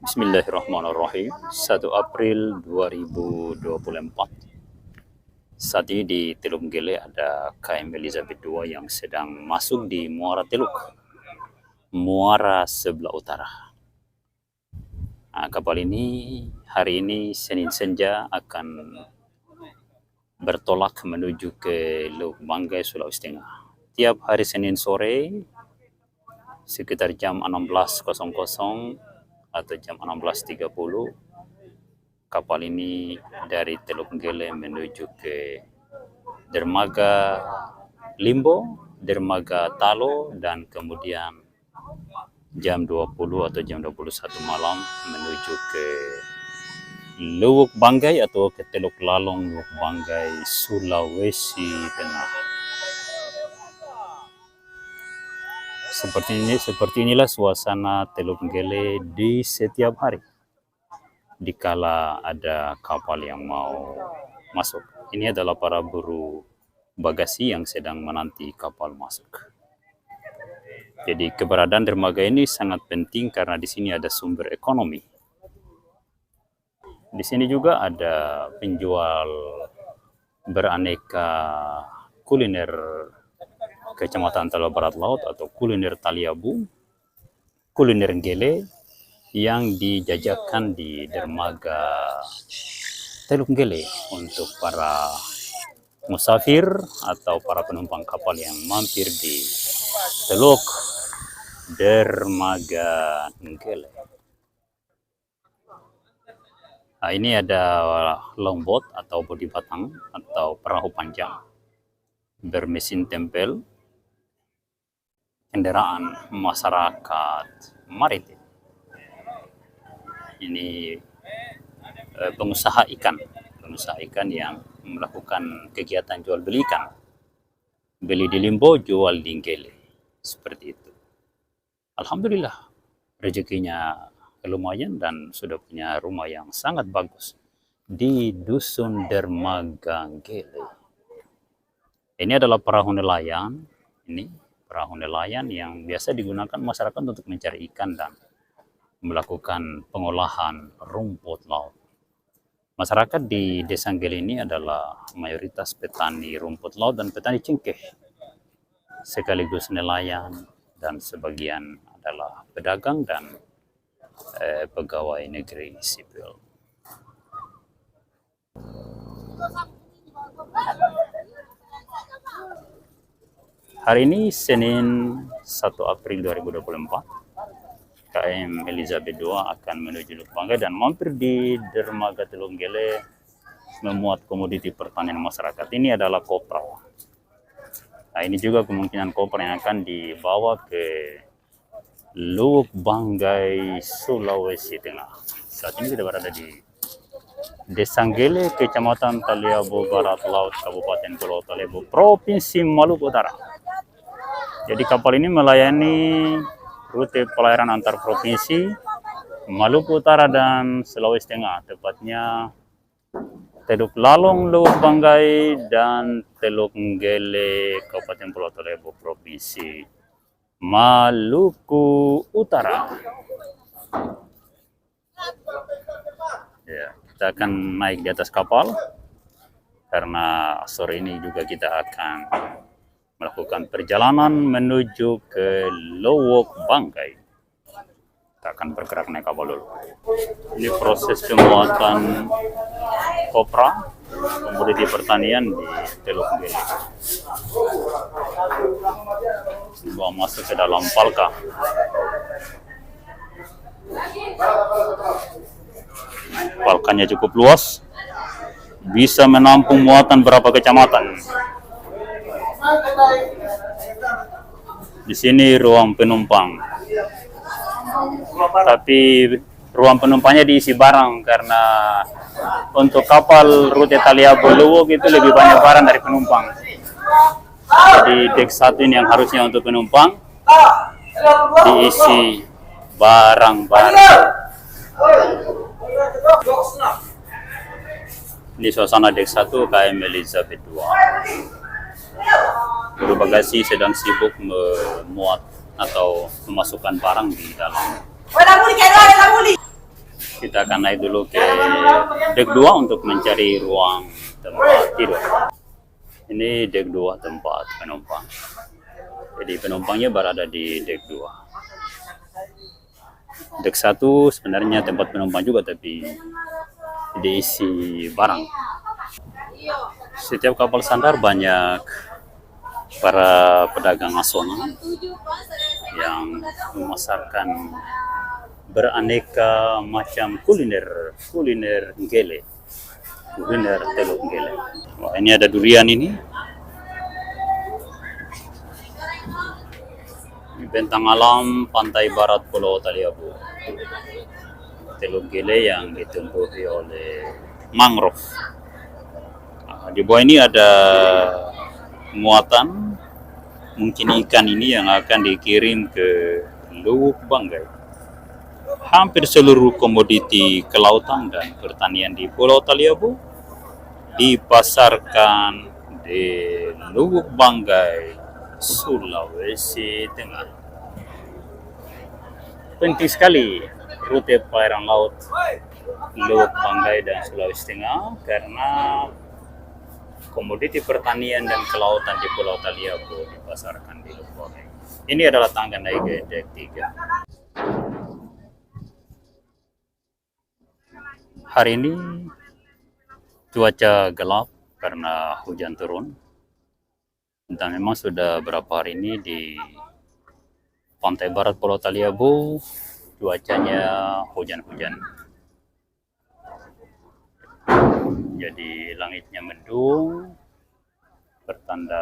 Bismillahirrahmanirrahim. 1 April 2024. Saat ini di Teluk Gele ada KM Elizabeth II yang sedang masuk di Muara Teluk, Muara sebelah utara. Nah, kapal ini hari ini Senin senja akan bertolak menuju ke Lubuk Banggai, Sulawesi Tengah. Tiap hari Senin sore sekitar jam 16.00 atau jam 16.30 kapal ini dari Teluk Gele menuju ke dermaga Limbo, dermaga Talo, dan kemudian jam 20 atau jam 21 malam menuju ke Lubuk Banggai atau ke Teluk Lalong Lubuk Banggai, Sulawesi Tengah. Seperti inilah suasana Teluk Gele di setiap hari dikala ada kapal yang mau masuk. Ini adalah para buruh bagasi yang sedang menanti kapal masuk. Jadi keberadaan dermaga ini sangat penting karena di sini ada sumber ekonomi. Di sini juga ada penjual beraneka kuliner Kecamatan Talo Barat Laut atau kuliner Taliabu, kuliner Gele yang dijajakan di dermaga Teluk Gele untuk para musafir atau para penumpang kapal yang mampir di Teluk dermaga Gele. Nah, ini ada longboat atau bodi batang atau perahu panjang bermesin tempel, kendaraan masyarakat maritim. Ini pengusaha ikan yang melakukan kegiatan jual beli ikan, beli di Limbo, jual di Gele, seperti itu. Alhamdulillah rezekinya lumayan dan sudah punya rumah yang sangat bagus di dusun dermaga Gele. Ini adalah perahu nelayan. Ini perahu nelayan yang biasa digunakan masyarakat untuk mencari ikan dan melakukan pengolahan rumput laut. Masyarakat di Desa Gele ini adalah mayoritas petani rumput laut dan petani cengkeh, sekaligus nelayan, dan sebagian adalah pedagang dan pegawai negeri sipil. Hari ini Senin 1 April 2024, KM Elizabeth II akan menuju Lubuk Banggai dan mampir di dermaga Teluk Gele memuat komoditi pertanian masyarakat. Ini adalah kopra. Nah, ini juga kemungkinan kopra yang akan dibawa ke Lubuk Banggai, Sulawesi Tengah. Saat ini kita berada di Desa Gele, Kecamatan Taliabu Barat Laut, Kabupaten Pulau Talebo, Provinsi Maluku Utara. Jadi kapal ini melayani rute pelayaran antar provinsi Maluku Utara dan Sulawesi Tengah, tepatnya Teluk Lalong, Lubuk Banggai, dan Teluk Gele, Kabupaten Pulau Talebo, Provinsi Maluku Utara. Ya, kita akan naik di atas kapal karena sore ini juga kita akan melakukan perjalanan menuju ke Lubuk Banggai. Kita akan bergerak naik kapal dulu. Ini proses pemuatan kopra, komoditi pertanian di Teluk Gele. Dibawa masuk ke dalam palka. Palkanya cukup luas, bisa menampung muatan berapa kecamatan. Di sini ruang penumpang, tapi ruang penumpangnya diisi barang karena untuk kapal rute Taliabu Lubuk itu lebih banyak barang dari penumpang. Jadi dek 1 ini yang harusnya untuk penumpang diisi barang-barang. Ini suasana dek 1 KM Elizabeth II. Buruh bagasi sedang sibuk memuat atau memasukkan barang di dalam kita akan naik dulu ke deck 2 untuk mencari ruang tempat tidur. Ini deck 2 tempat penumpang. Jadi penumpangnya berada di deck 2. Deck 1 sebenarnya tempat penumpang juga, tapi diisi barang. Setiap kapal sandar banyak para pedagang asongan yang memasarkan beraneka macam kuliner gele, kuliner Teluk Gele. Wah, ini ada durian ini. Bentang alam pantai barat Pulau Taliabu, Teluk Gele yang ditumbuhi oleh mangrove. Di bawah ini ada muatan mungkin ikan ini yang akan dikirim ke Luwuk Banggai. Hampir seluruh komoditi kelautan dan pertanian di Pulau Taliabu dipasarkan di Luwuk Banggai, Sulawesi Tengah. Penting sekali rute perairan laut Luwuk Banggai dan Sulawesi Tengah karena komoditi pertanian dan kelautan di Pulau Taliabu dipasarkan di Luwuk Banggai. Ini adalah tangga naik ke dek 3. Hari ini cuaca gelap karena hujan turun. Dan memang sudah berapa hari ini di pantai barat Pulau Taliabu cuacanya hujan-hujan. Jadi langitnya mendung, pertanda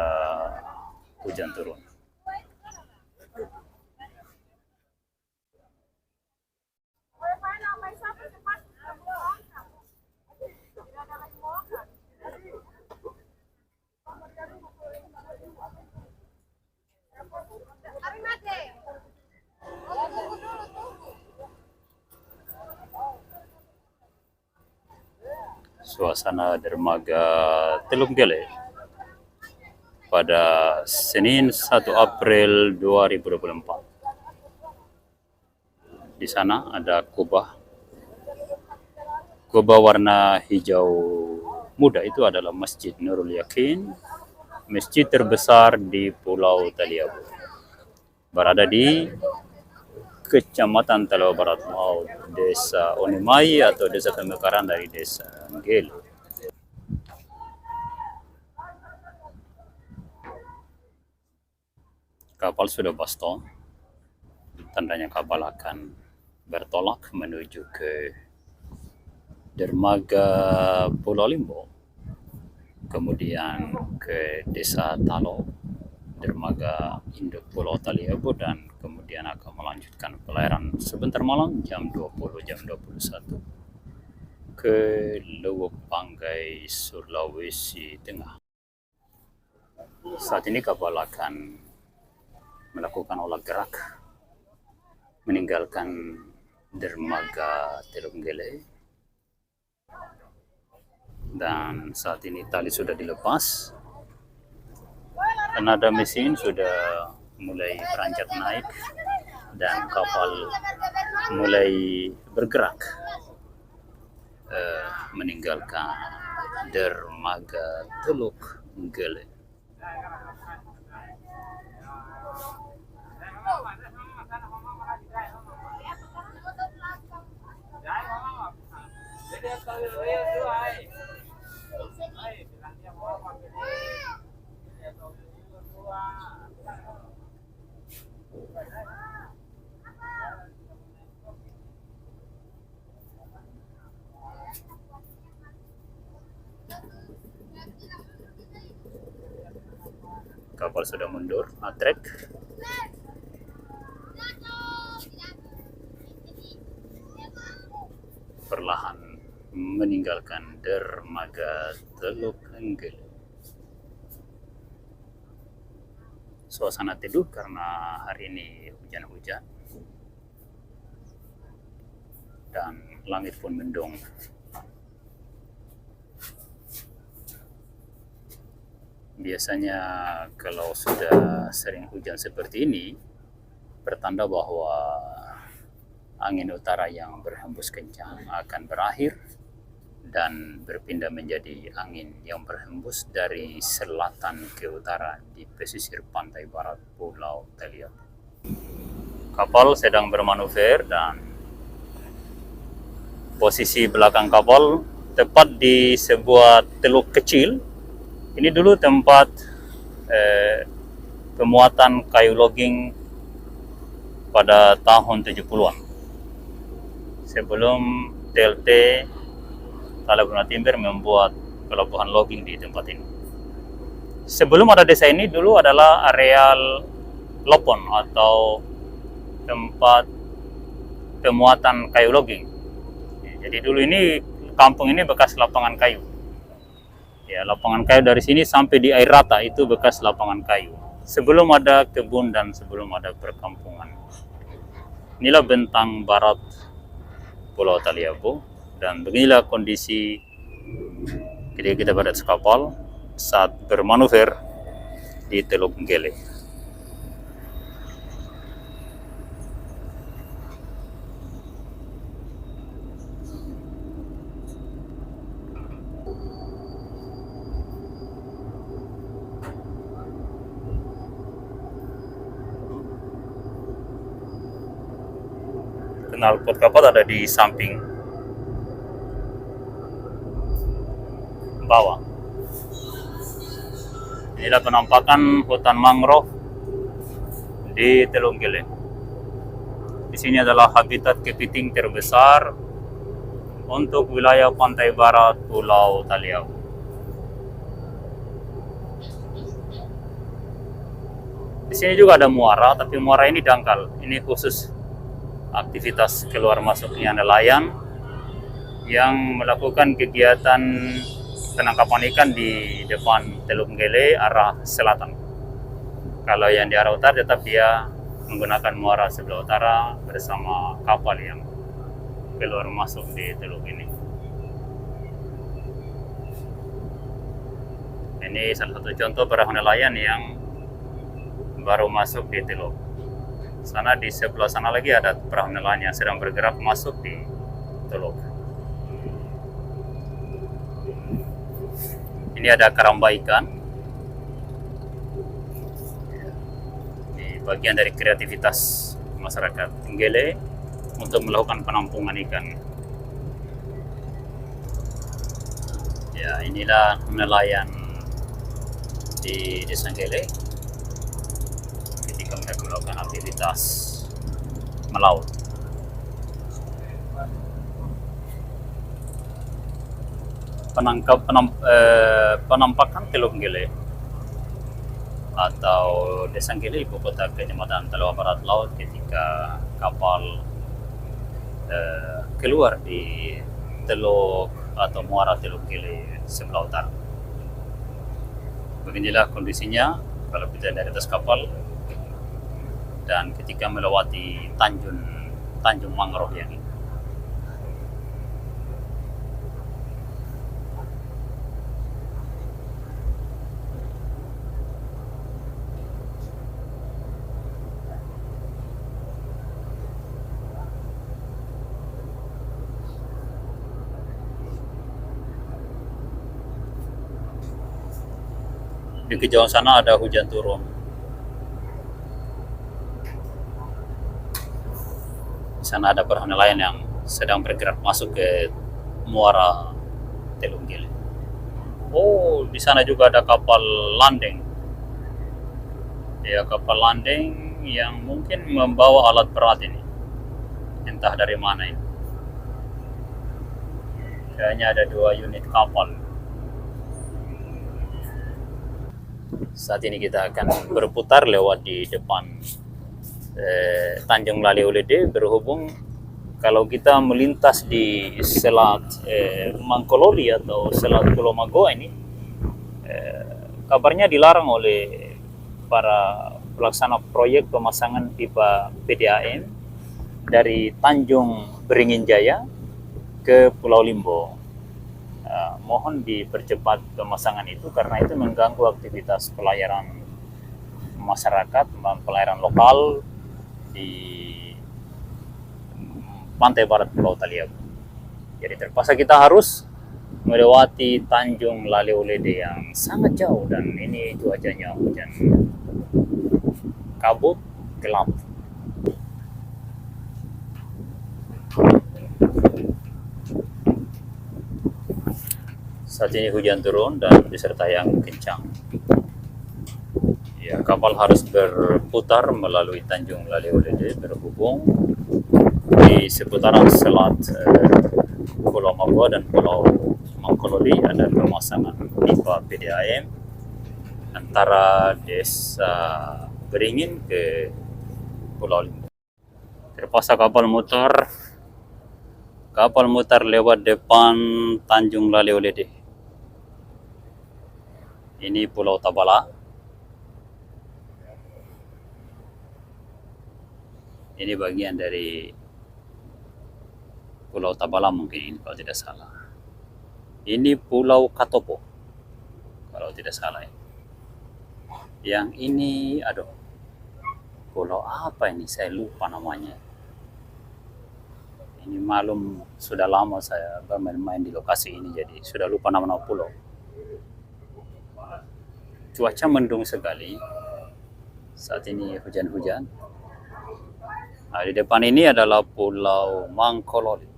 hujan turun. Suasana dermaga Teluk Gele pada Senin 1 April 2024. Di sana ada kubah warna hijau muda. Itu adalah Masjid Nurul Yakin, masjid terbesar di Pulau Taliabu. Berada di Kecamatan Talawa Barat Laut, Desa Onimai atau desa pemekaran dari Desa Gele. Kapal sudah baston, tandanya kapal akan bertolak menuju ke dermaga Pulau Limbo, kemudian ke Desa Talo, dermaga induk Pulau Taliabu, dan kemudian akan melanjutkan pelayaran sebentar malam jam 20, jam 21 ke Luwuk Banggai, Sulawesi Tengah. Saat ini kapal akan melakukan olah gerak meninggalkan dermaga Teluk Gele, dan saat ini tali sudah dilepas. Tenaga mesin sudah mulai beranjak naik dan kapal mulai bergerak meninggalkan dermaga Teluk Gele. Kapal sudah mundur, atrek. Perlahan meninggalkan dermaga Teluk Gele. Suasana teduh karena hari ini hujan-hujan dan langit pun mendung. Biasanya kalau sudah sering hujan seperti ini, pertanda bahwa angin utara yang berhembus kencang akan berakhir dan berpindah menjadi angin yang berhembus dari selatan ke utara di pesisir pantai barat Pulau Taliabu. Kapal sedang bermanuver dan posisi belakang kapal tepat di sebuah teluk kecil. Ini dulu tempat pemuatan kayu logging pada tahun 70-an. Sebelum TLT Talabuna Timber membuat pelabuhan logging di tempat ini. Sebelum ada desa ini dulu adalah areal lopon atau tempat pemuatan kayu logging. Jadi dulu ini kampung ini bekas lapangan kayu. Ya, lapangan kayu dari sini sampai di air rata itu bekas lapangan kayu. Sebelum ada kebun dan sebelum ada perkampungan. Inilah bentang barat Pulau Taliabu dan beginilah kondisi ketika kita berada di kapal saat bermanuver di Teluk Gele. Knalpot kapal ada di samping bawah. Inilah penampakan hutan mangrove di Teluk Gele. Di sini adalah habitat kepiting terbesar untuk wilayah pantai barat Pulau Taliabu. Di sini juga ada muara, tapi muara ini dangkal. Ini khusus aktivitas keluar masuknya nelayan yang melakukan kegiatan penangkapan ikan di depan Teluk Gele arah selatan. Kalau yang di arah utara tetap dia menggunakan muara sebelah utara bersama kapal yang keluar masuk di teluk ini. Ini salah satu contoh perahu nelayan yang baru masuk di teluk. Sana di sebelah sana lagi ada perahu nelayan yang sedang bergerak masuk di teluk. Ini ada karamba ikan. Ini bagian dari kreativitas masyarakat Gele untuk melakukan penampungan ikan. Ya, inilah nelayan di Desa Gele ketika mereka melakukan aktivitas melaut. Penampakan Teluk Gele atau Desa Gele, ibu kota Kecamatan Talawa Barat Laut, ketika kapal keluar di teluk atau muara Teluk Gele sebelah utara. Beginilah kondisinya kalau kita dari atas kapal dan ketika melewati Tanjung Mangrove yang ini. Di kejauhan sana ada hujan turun. Di sana ada perahu nelayan yang sedang bergerak masuk ke muara Teluk Gele. Oh, di sana juga ada kapal landing. Ya, kapal landing yang mungkin membawa alat berat ini. Entah dari mana ini. Kayaknya ada 2 unit kapal. Saat ini kita akan berputar lewat di depan Tanjung Lali Ulede, berhubung kalau kita melintas di Selat Mangkololi atau Selat Pulau Magoa ini, kabarnya dilarang oleh para pelaksana proyek pemasangan pipa PDAM dari Tanjung Beringin Jaya ke Pulau Limbo. Mohon dipercepat pemasangan itu karena itu mengganggu aktivitas pelayaran masyarakat, pelayaran lokal di pantai barat Pulau Taliabu. Jadi terpaksa kita harus melewati Tanjung Laleolede yang sangat jauh, dan ini cuacanya hujan kabut gelap. Saat ini hujan turun dan disertai angin kencang. Ya, kapal harus berputar melalui Tanjung Laleolede berhubung di seputaran selat Pulau Mabua dan Pulau Mangkololi ada pemasangan pipa PDAM antara desa Beringin ke Pulau Limbo. Terpaksa kapal mutar lewat depan Tanjung Laleolede. Ini Pulau Tabala. Ini bagian dari Pulau Tabala mungkin ini kalau tidak salah. Ini Pulau Katopo kalau tidak salah. Yang ini, aduh, pulau apa ini? Saya lupa namanya. Ini malum sudah lama saya bermain-main di lokasi ini, jadi sudah lupa nama-nama pulau. Cuaca mendung sekali. Saat ini hujan-hujan. Nah, di depan ini adalah Pulau Mangkololi.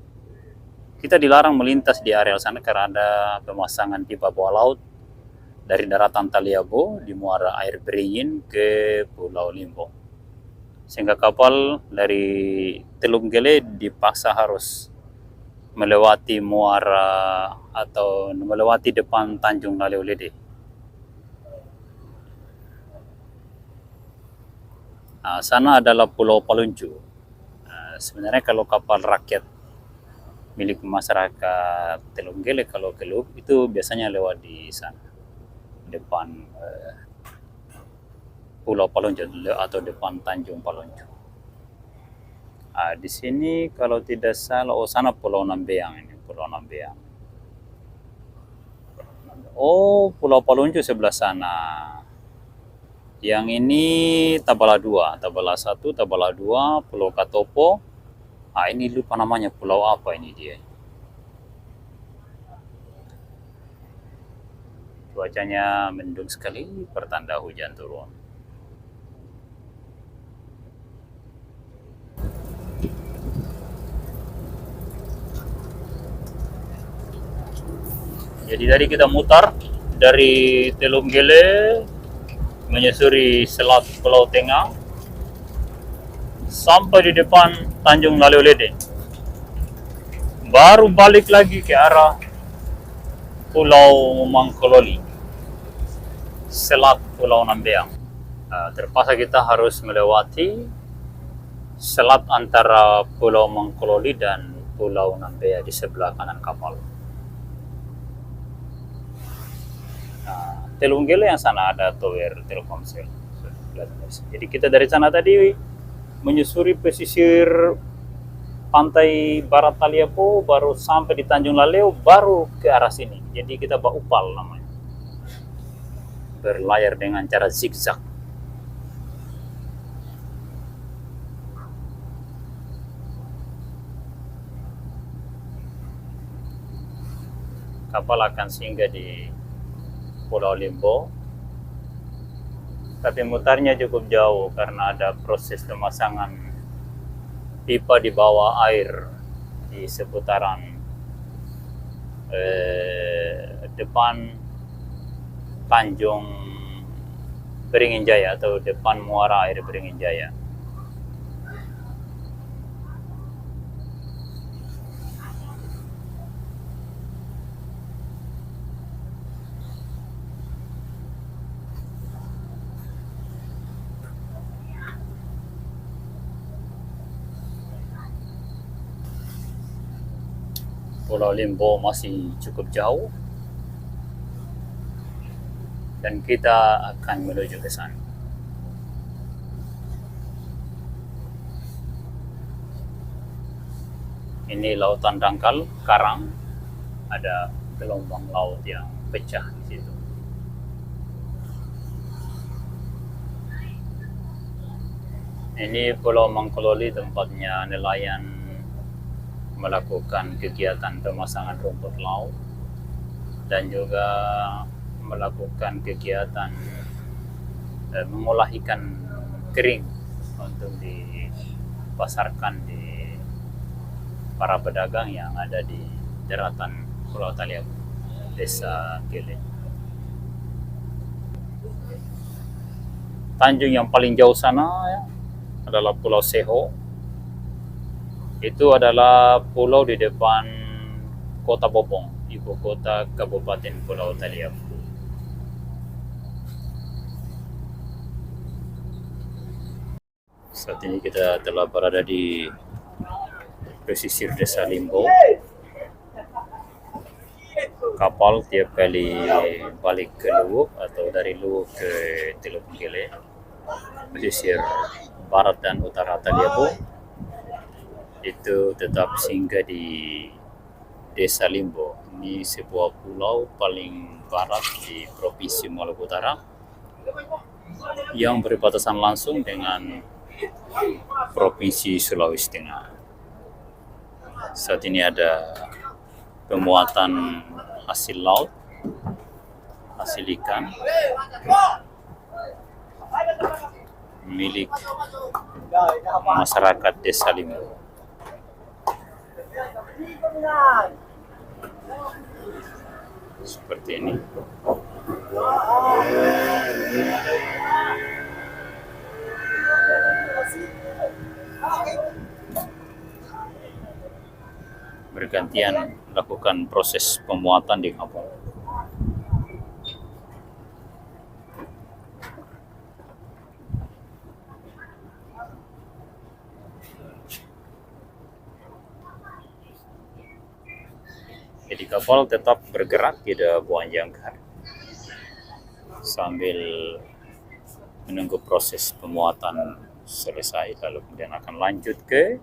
Kita dilarang melintas di area sana karena ada pemasangan pipa bawah laut dari daratan Taliabu di muara air Beringin ke Pulau Limbo. Sehingga kapal dari Teluk Gele dipaksa harus melewati muara atau melewati depan Tanjung Laleolede. Nah, sana adalah Pulau Paluncu. Nah, sebenarnya kalau kapal rakyat milik masyarakat Teluk Gele, kalau Keluk itu biasanya lewat di sana, depan Pulau Paluncu atau depan Tanjung Paluncu. Nah, di sini kalau tidak salah, sana Pulau Nambeang ini, Pulau Nambeang. Oh, Pulau Paluncu sebelah sana. Yang ini Tabala 2, Tabala 1, Tabala 2, Pulau Katopo. Ah, ini lupa namanya, pulau apa ini dia. Cuacanya mendung sekali, pertanda hujan turun. Jadi tadi kita mutar dari Teluk Gele menyusuri selat Pulau Tengah sampai di depan Tanjung Laleolede. Baru balik lagi ke arah Pulau Mangkololi, selat Pulau Nambeang. Terpaksa kita harus melewati selat antara Pulau Mangkololi dan Pulau Nambeang di sebelah kanan kapal. Teluk Gele yang sana ada tower Telkomsel. Jadi kita dari sana tadi menyusuri pesisir pantai barat Taliabu, baru sampai di Tanjung Laleo, baru ke arah sini. Jadi kita bawa upal namanya. Berlayar dengan cara zigzag. Kapal akan singgah di Pulau Limbo, tapi mutarnya cukup jauh karena ada proses pemasangan pipa di bawah air di seputaran depan Tanjung Beringin Jaya atau depan muara air Beringin Jaya. Pulau Limbo masih cukup jauh dan kita akan menuju ke sana. Ini lautan dangkal, karang, ada gelombang laut yang pecah di situ. Ini Pulau Mangkololi, tempatnya nelayan melakukan kegiatan pemasangan rumput laut dan juga melakukan kegiatan mengolah ikan kering untuk dipasarkan di para pedagang yang ada di daratan Pulau Taliabu, Desa Gele. Tanjung yang paling jauh sana ya, adalah Pulau Seho. Itu adalah pulau di depan Kota Bopong, ibu kota Kabupaten Pulau Taliabu. Saat ini kita telah berada di pesisir Desa Limbo. Kapal tiap kali balik ke Luwuk atau dari Luwuk ke Teluk Gele, pesisir barat dan utara Taliabu, itu tetap singgah di Desa Limbo. Ini sebuah pulau paling barat di Provinsi Maluku Utara yang berbatasan langsung dengan Provinsi Sulawesi Tengah. Saat ini ada pemuatan hasil laut, hasil ikan milik masyarakat Desa Limbo. Seperti ini. Bergantian lakukan proses pemuatan di kapal. Jadi kapal tetap bergerak tidak buang jangkar sambil menunggu proses pemuatan selesai, lalu kemudian akan lanjut ke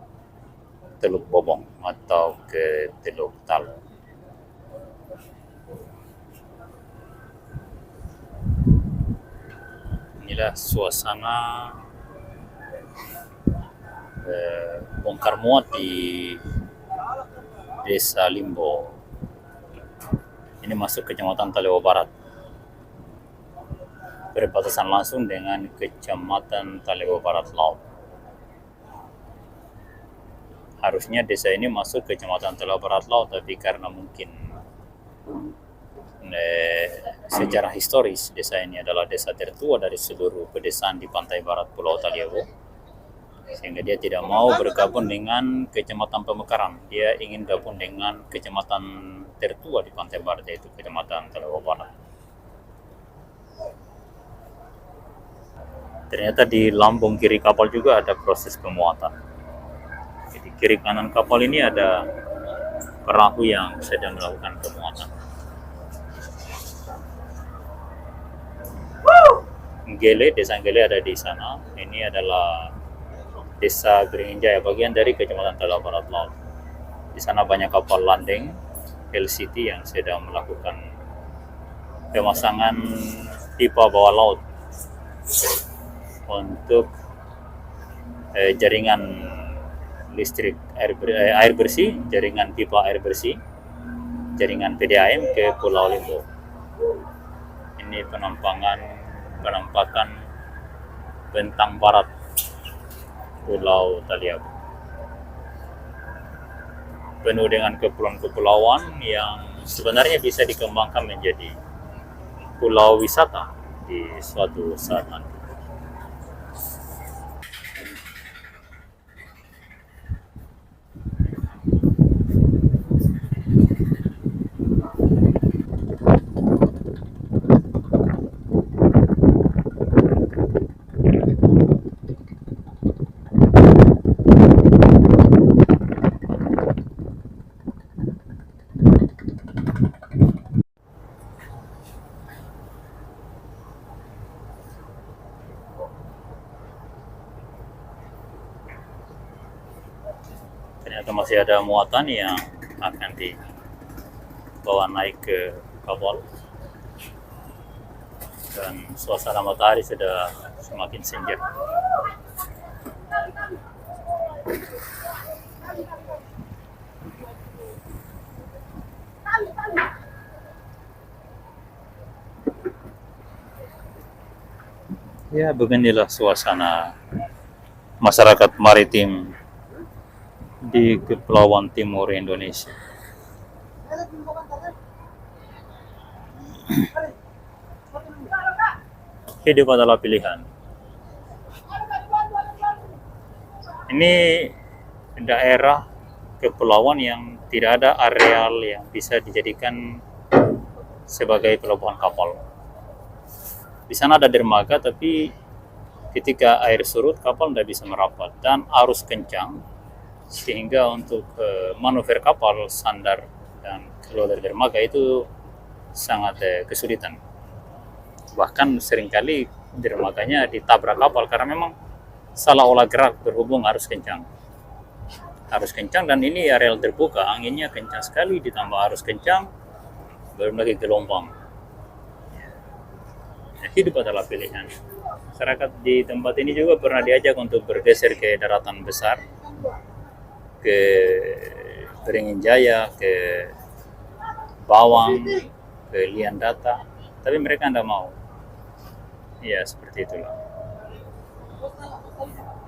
Teluk Bobong atau ke Teluk Tal. Inilah suasana bongkar muat di Desa Limbo. Ini masuk Kecamatan Taliabu Barat, berbatasan langsung dengan Kecamatan Taliabu Barat Laut. Harusnya desa ini masuk ke Kecamatan Taliabu Barat Laut, tapi karena mungkin sejarah historis desa ini adalah desa tertua dari seluruh pedesaan di pantai barat Pulau Taliabu, sehingga dia tidak mau bergabung dengan Kecamatan Pemekaran. Dia ingin gabung dengan kecamatan tertua di pantai barat, yaitu Kecamatan Taliabu Barat. Ternyata di lambung kiri kapal juga ada proses pemuatan. Jadi kiri kanan kapal ini ada perahu yang sedang melakukan pemuatan. Gele, Desa Gele ada di sana. Ini adalah Desa Beringin-Jaya, bagian dari Kecamatan Taliabu Barat Laut. Di sana banyak kapal landing LCT yang sedang melakukan pemasangan pipa bawah laut untuk jaringan listrik air bersih, jaringan pipa air bersih, jaringan PDAM ke Pulau Limbo. Ini penampakan bentang barat Pulau Taliabu, penuh dengan kepulauan-kepulauan yang sebenarnya bisa dikembangkan menjadi pulau wisata di suatu saat nanti. Ternyata masih ada muatan yang akan dibawa naik ke kapal, dan suasana matahari sudah semakin senja. Ya, beginilah suasana masyarakat maritim di Kepulauan Timur Indonesia. Hidup adalah pilihan. Ini daerah kepulauan yang tidak ada areal yang bisa dijadikan sebagai pelabuhan kapal. Di sana ada dermaga, tapi ketika air surut kapal tidak bisa merapat dan arus kencang, sehingga untuk manuver kapal sandar dan keluar dari dermaga itu sangat kesulitan. Bahkan seringkali dermaganya ditabrak kapal karena memang salah olah gerak berhubung arus kencang. Arus kencang dan ini areal terbuka, anginnya kencang sekali ditambah arus kencang, belum lagi gelombang. Hidup adalah pilihan. Masyarakat di tempat ini juga pernah diajak untuk bergeser ke daratan besar, ke Beringin Jaya, ke Bawang, ke Liandata, tapi mereka tidak mau. Ya, seperti itulah.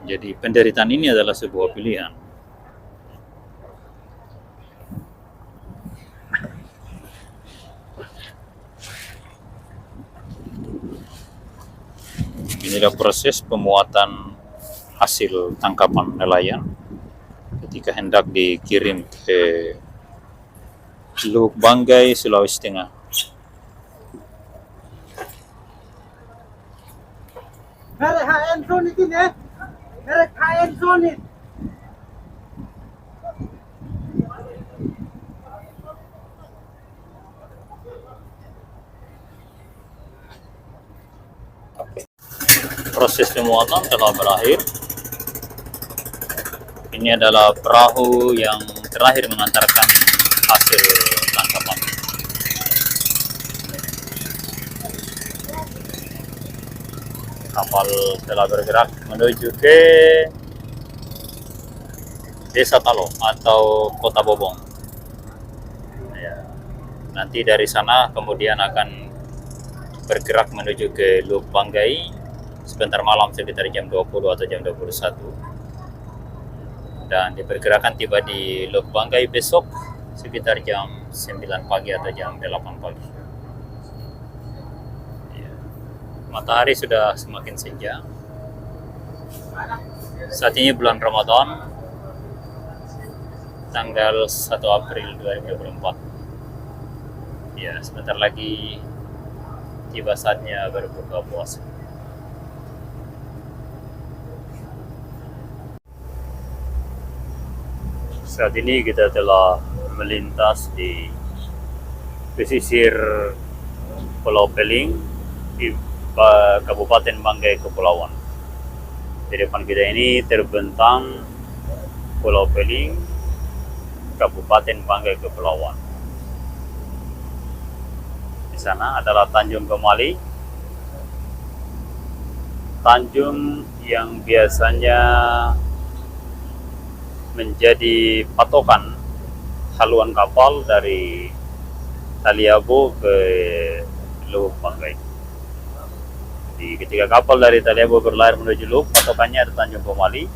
Jadi penderitaan ini adalah sebuah pilihan. Inilah proses pemuatan hasil tangkapan nelayan ketika hendak dikirim ke Teluk Banggai, Sulawesi Tengah. Merek HN Sonit ini ya. Merek HN Sonit. Proses pemuatan telah berakhir. Ini adalah perahu yang terakhir mengantarkan hasil tangkapan. Kapal telah bergerak menuju ke Desa Talo atau Kota Bobong. Ya. Nanti dari sana kemudian akan bergerak menuju ke Teluk Banggai sebentar malam sekitar jam 20 atau jam 21. Dan diperkirakan tiba di Teluk Banggai besok sekitar jam 9 pagi atau jam 8 pagi. Ya. Matahari sudah semakin senja. Saat ini bulan Ramadan, tanggal 1 April 2024. Ya, sebentar lagi tiba saatnya berbuka puasa. Saat ini kita telah melintas di pesisir Pulau Peling di Kabupaten Banggai Kepulauan. Di depan kita ini terbentang Pulau Peling, Kabupaten Banggai Kepulauan. Di sana adalah Tanjung Kemali, tanjung yang biasanya menjadi patokan haluan kapal dari Taliabu ke Teluk Banggai. Jadi ketika kapal dari Taliabu berlayar menuju Teluk, patokannya ada Tanjung Kemali.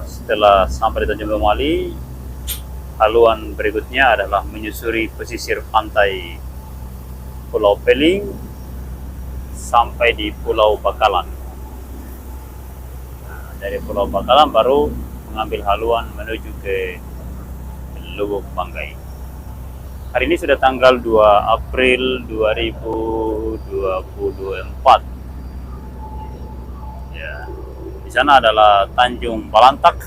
Setelah sampai di Tanjung Kemali, haluan berikutnya adalah menyusuri pesisir pantai Pulau Peling sampai di Pulau Bakalan. Nah, dari Pulau Bakalan baru mengambil haluan menuju ke Teluk Banggai. Hari ini sudah tanggal 2 April 2024. Ya, di sana adalah Tanjung Balantak.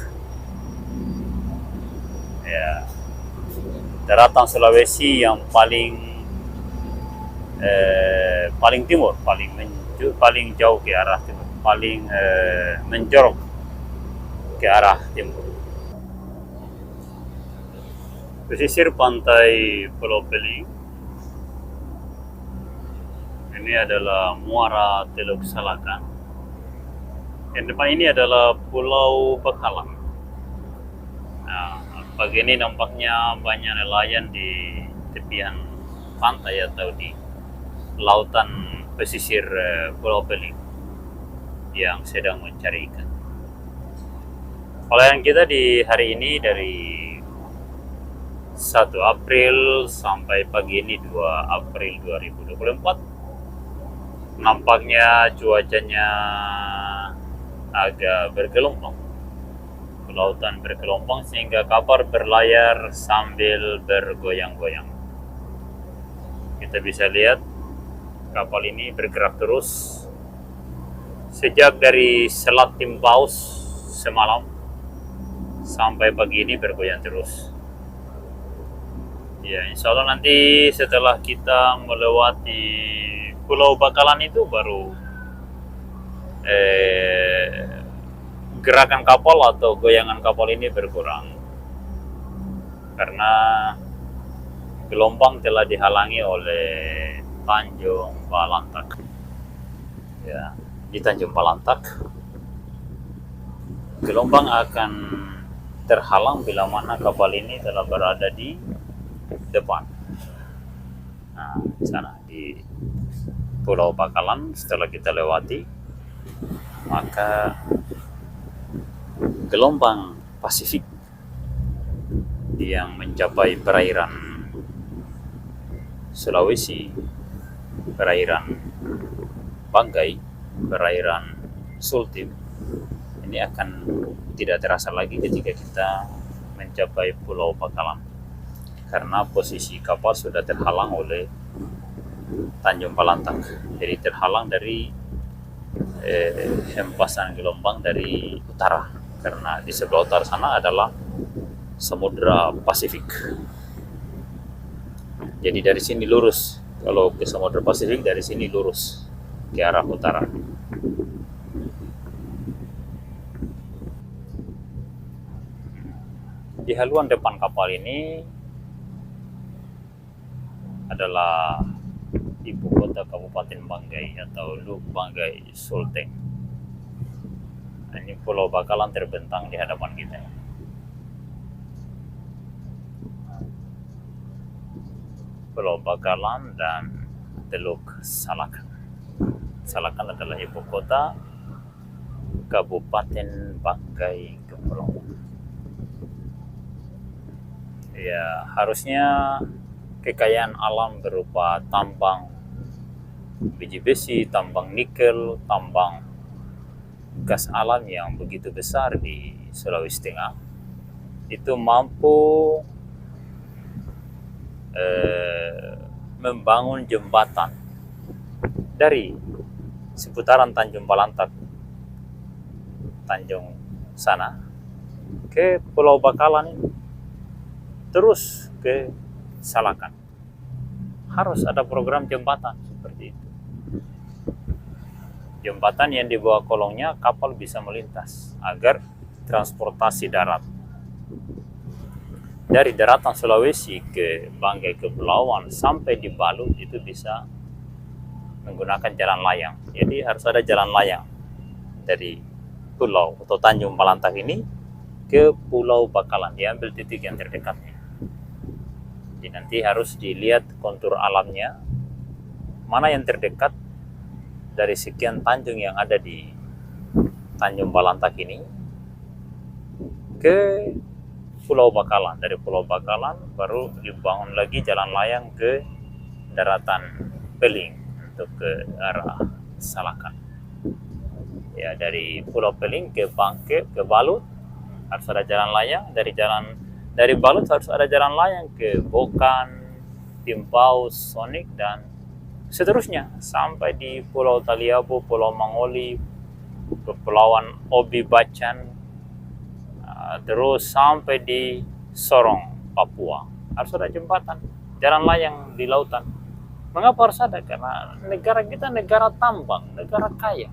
Ya, daratan Sulawesi yang paling timur, paling jauh ke arah timur, paling menjorok ke arah timur. Pesisir pantai Pulau Peling ini adalah muara Teluk Salakan. Yang depan ini adalah Pulau Bakalan. Nah, pagi ini nampaknya banyak nelayan di tepian pantai atau di lautan pesisir Pulau Peling. yang sedang mencari ikan. Pelayaran kita di hari ini dari 1 April sampai pagi ini 2 April 2024. Nampaknya cuacanya agak bergelombang, lautan bergelombang sehingga kapal berlayar sambil bergoyang-goyang. Kita bisa lihat kapal ini bergerak terus sejak dari Selat Timpaus semalam sampai pagi ini bergoyang terus. Ya, insya Allah nanti setelah kita melewati Pulau Bakalan itu baru gerakan kapal atau goyangan kapal ini berkurang karena gelombang telah dihalangi oleh Tanjung Balantak. Ya, di Tanjung Balantak gelombang akan terhalang bila mana kapal ini telah berada di depan. Nah, di sana di Pulau Bakalan setelah kita lewati, maka gelombang Pasifik yang mencapai perairan Sulawesi, perairan Banggai, perairan Sultip, ini akan tidak terasa lagi ketika kita mencapai Pulau Bakalan karena posisi kapal sudah terhalang oleh Tanjung Balantak. Jadi terhalang dari hempasan gelombang dari utara karena di sebelah utara sana adalah Samudra Pasifik. Jadi dari sini lurus, kalau ke Samudra Pasifik dari sini lurus ke arah utara. Di haluan depan kapal ini adalah ibu kota Kabupaten Banggai atau Luk Banggai Sulteng. Ini Pulau Bakalan terbentang di hadapan kita. Pulau Bakalan dan Teluk Salakan. Salakan adalah ibu kota Kabupaten Banggai Kepulauan. Ya, harusnya kekayaan alam berupa tambang biji besi, tambang nikel, tambang gas alam yang begitu besar di Sulawesi Tengah itu mampu membangun jembatan dari seputaran Tanjung Balantak, Tanjung sana ke Pulau Bakalan terus ke Salakan. Harus ada program jembatan seperti itu. Jembatan yang di bawah kolongnya kapal bisa melintas agar transportasi darat dari daratan Sulawesi ke Banggai Kepulauan sampai di Balut itu bisa menggunakan jalan layang. Jadi harus ada jalan layang dari pulau atau Tanjung Balantak ini ke Pulau Bakalan, diambil titik yang terdekatnya. Jadi nanti harus dilihat kontur alamnya, mana yang terdekat dari sekian tanjung yang ada di Tanjung Balantak ini ke Pulau Bakalan. Dari Pulau Bakalan baru dibangun lagi jalan layang ke daratan Peling untuk ke arah Salakan. Ya, dari Pulau Peling ke Bangke ke Balut harus ada jalan layang, dari Balut harus ada jalan layang ke Bokan, Timpaus, Sonik dan seterusnya sampai di Pulau Taliabu, Pulau Mangoli, Kepulauan Obi Bacan, terus sampai di Sorong, Papua. Harus ada jembatan, jalan layang di lautan. Mengapa harus ada? Karena negara kita negara tambang, negara kaya.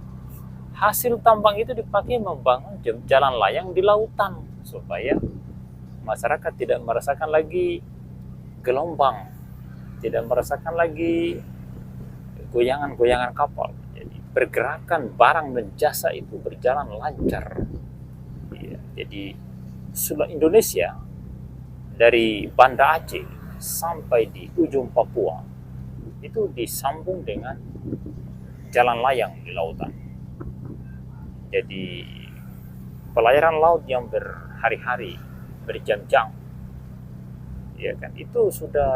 Hasil tambang itu dipakai membangun jalan layang di lautan supaya masyarakat tidak merasakan lagi gelombang, tidak merasakan lagi goyangan-goyangan kapal. Jadi pergerakan barang dan jasa itu berjalan lancar. Ya, jadi Indonesia dari Banda Aceh sampai di ujung Papua itu disambung dengan jalan layang di lautan. Jadi pelayaran laut yang berhari-hari, berjam-jam, ya kan, itu sudah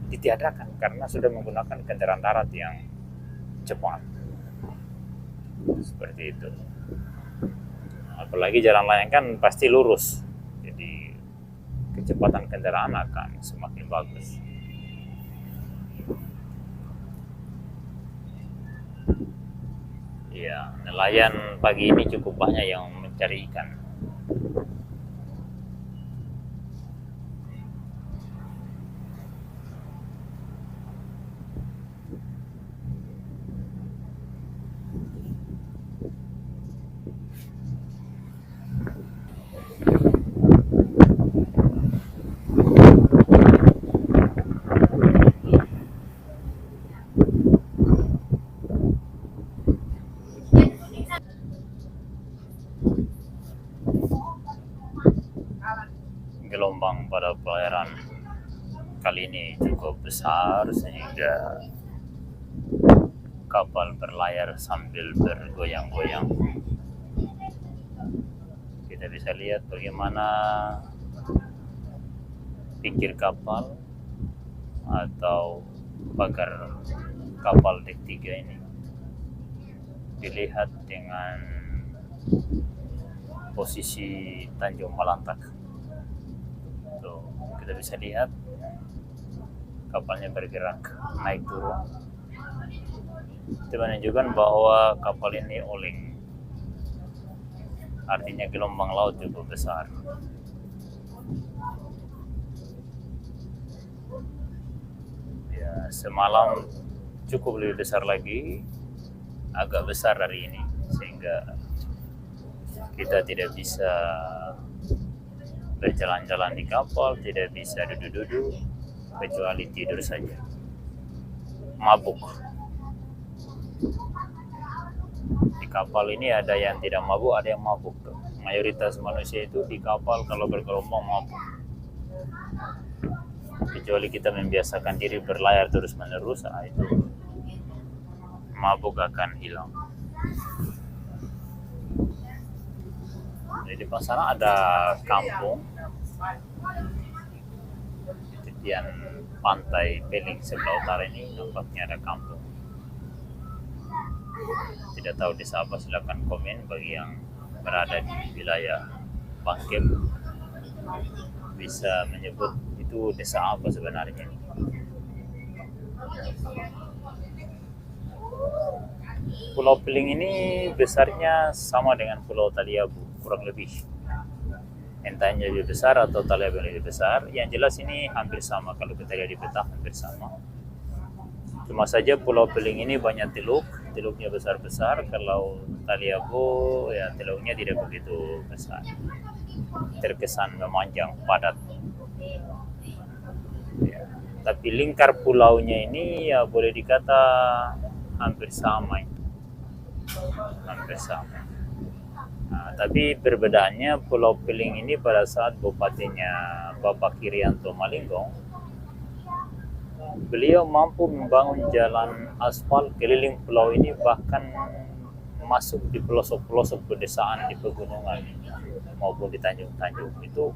ditiadakan karena sudah menggunakan kendaraan darat yang cepat. Seperti itu. Apalagi jalan layang kan pasti lurus, jadi kecepatan kendaraan akan semakin bagus. Ya, nelayan pagi ini cukup banyak yang mencari ikan. Gelombang pada pelayaran kali ini cukup besar sehingga kapal berlayar sambil bergoyang-goyang. Kita bisa lihat bagaimana pinggir kapal atau pagar kapal dek 3 ini dilihat dengan posisi Tanjung Malantak. Tuh, kita bisa lihat kapalnya bergerak naik turun. Itu menunjukkan bahwa kapal ini oleng, artinya gelombang laut cukup besar. Ya, semalam cukup lebih besar lagi, agak besar dari ini, sehingga kita tidak bisa berjalan-jalan di kapal, tidak bisa duduk-duduk, kecuali tidur saja. Mabuk. Di kapal ini ada yang tidak mabuk, ada yang mabuk. Mayoritas manusia itu di kapal kalau bergelombang mabuk. Kecuali kita membiasakan diri berlayar terus-menerus, itu mabuk akan hilang. Jadi di sana ada kampung di tepian pantai Peling sebelah utara ini, nampaknya ada kampung. Tidak tahu desa apa, silakan komen bagi yang berada di wilayah Bangkep bisa menyebut itu desa apa sebenarnya. Pulau Peling ini besarnya sama dengan Pulau Taliabu, kurang lebih. Entahnya lebih besar atau Taliabu lebih besar. Yang jelas ini hampir sama, kalau kita lihat di peta hampir sama. Cuma saja Pulau Peling ini banyak teluknya besar-besar. Kalau Taliabu ya teluknya tidak begitu besar. Terkesan memanjang, padat. Ya. Tapi lingkar pulaunya ini ya boleh dikata hampir sama. Hampir sama. Nah, tapi perbedaannya Pulau Peling ini pada saat bupatinya Bapak Kirianto Malinggong, beliau mampu membangun jalan aspal keliling pulau ini, bahkan masuk di pelosok-pelosok pedesaan di pegunungan maupun di tanjung-tanjung. Itu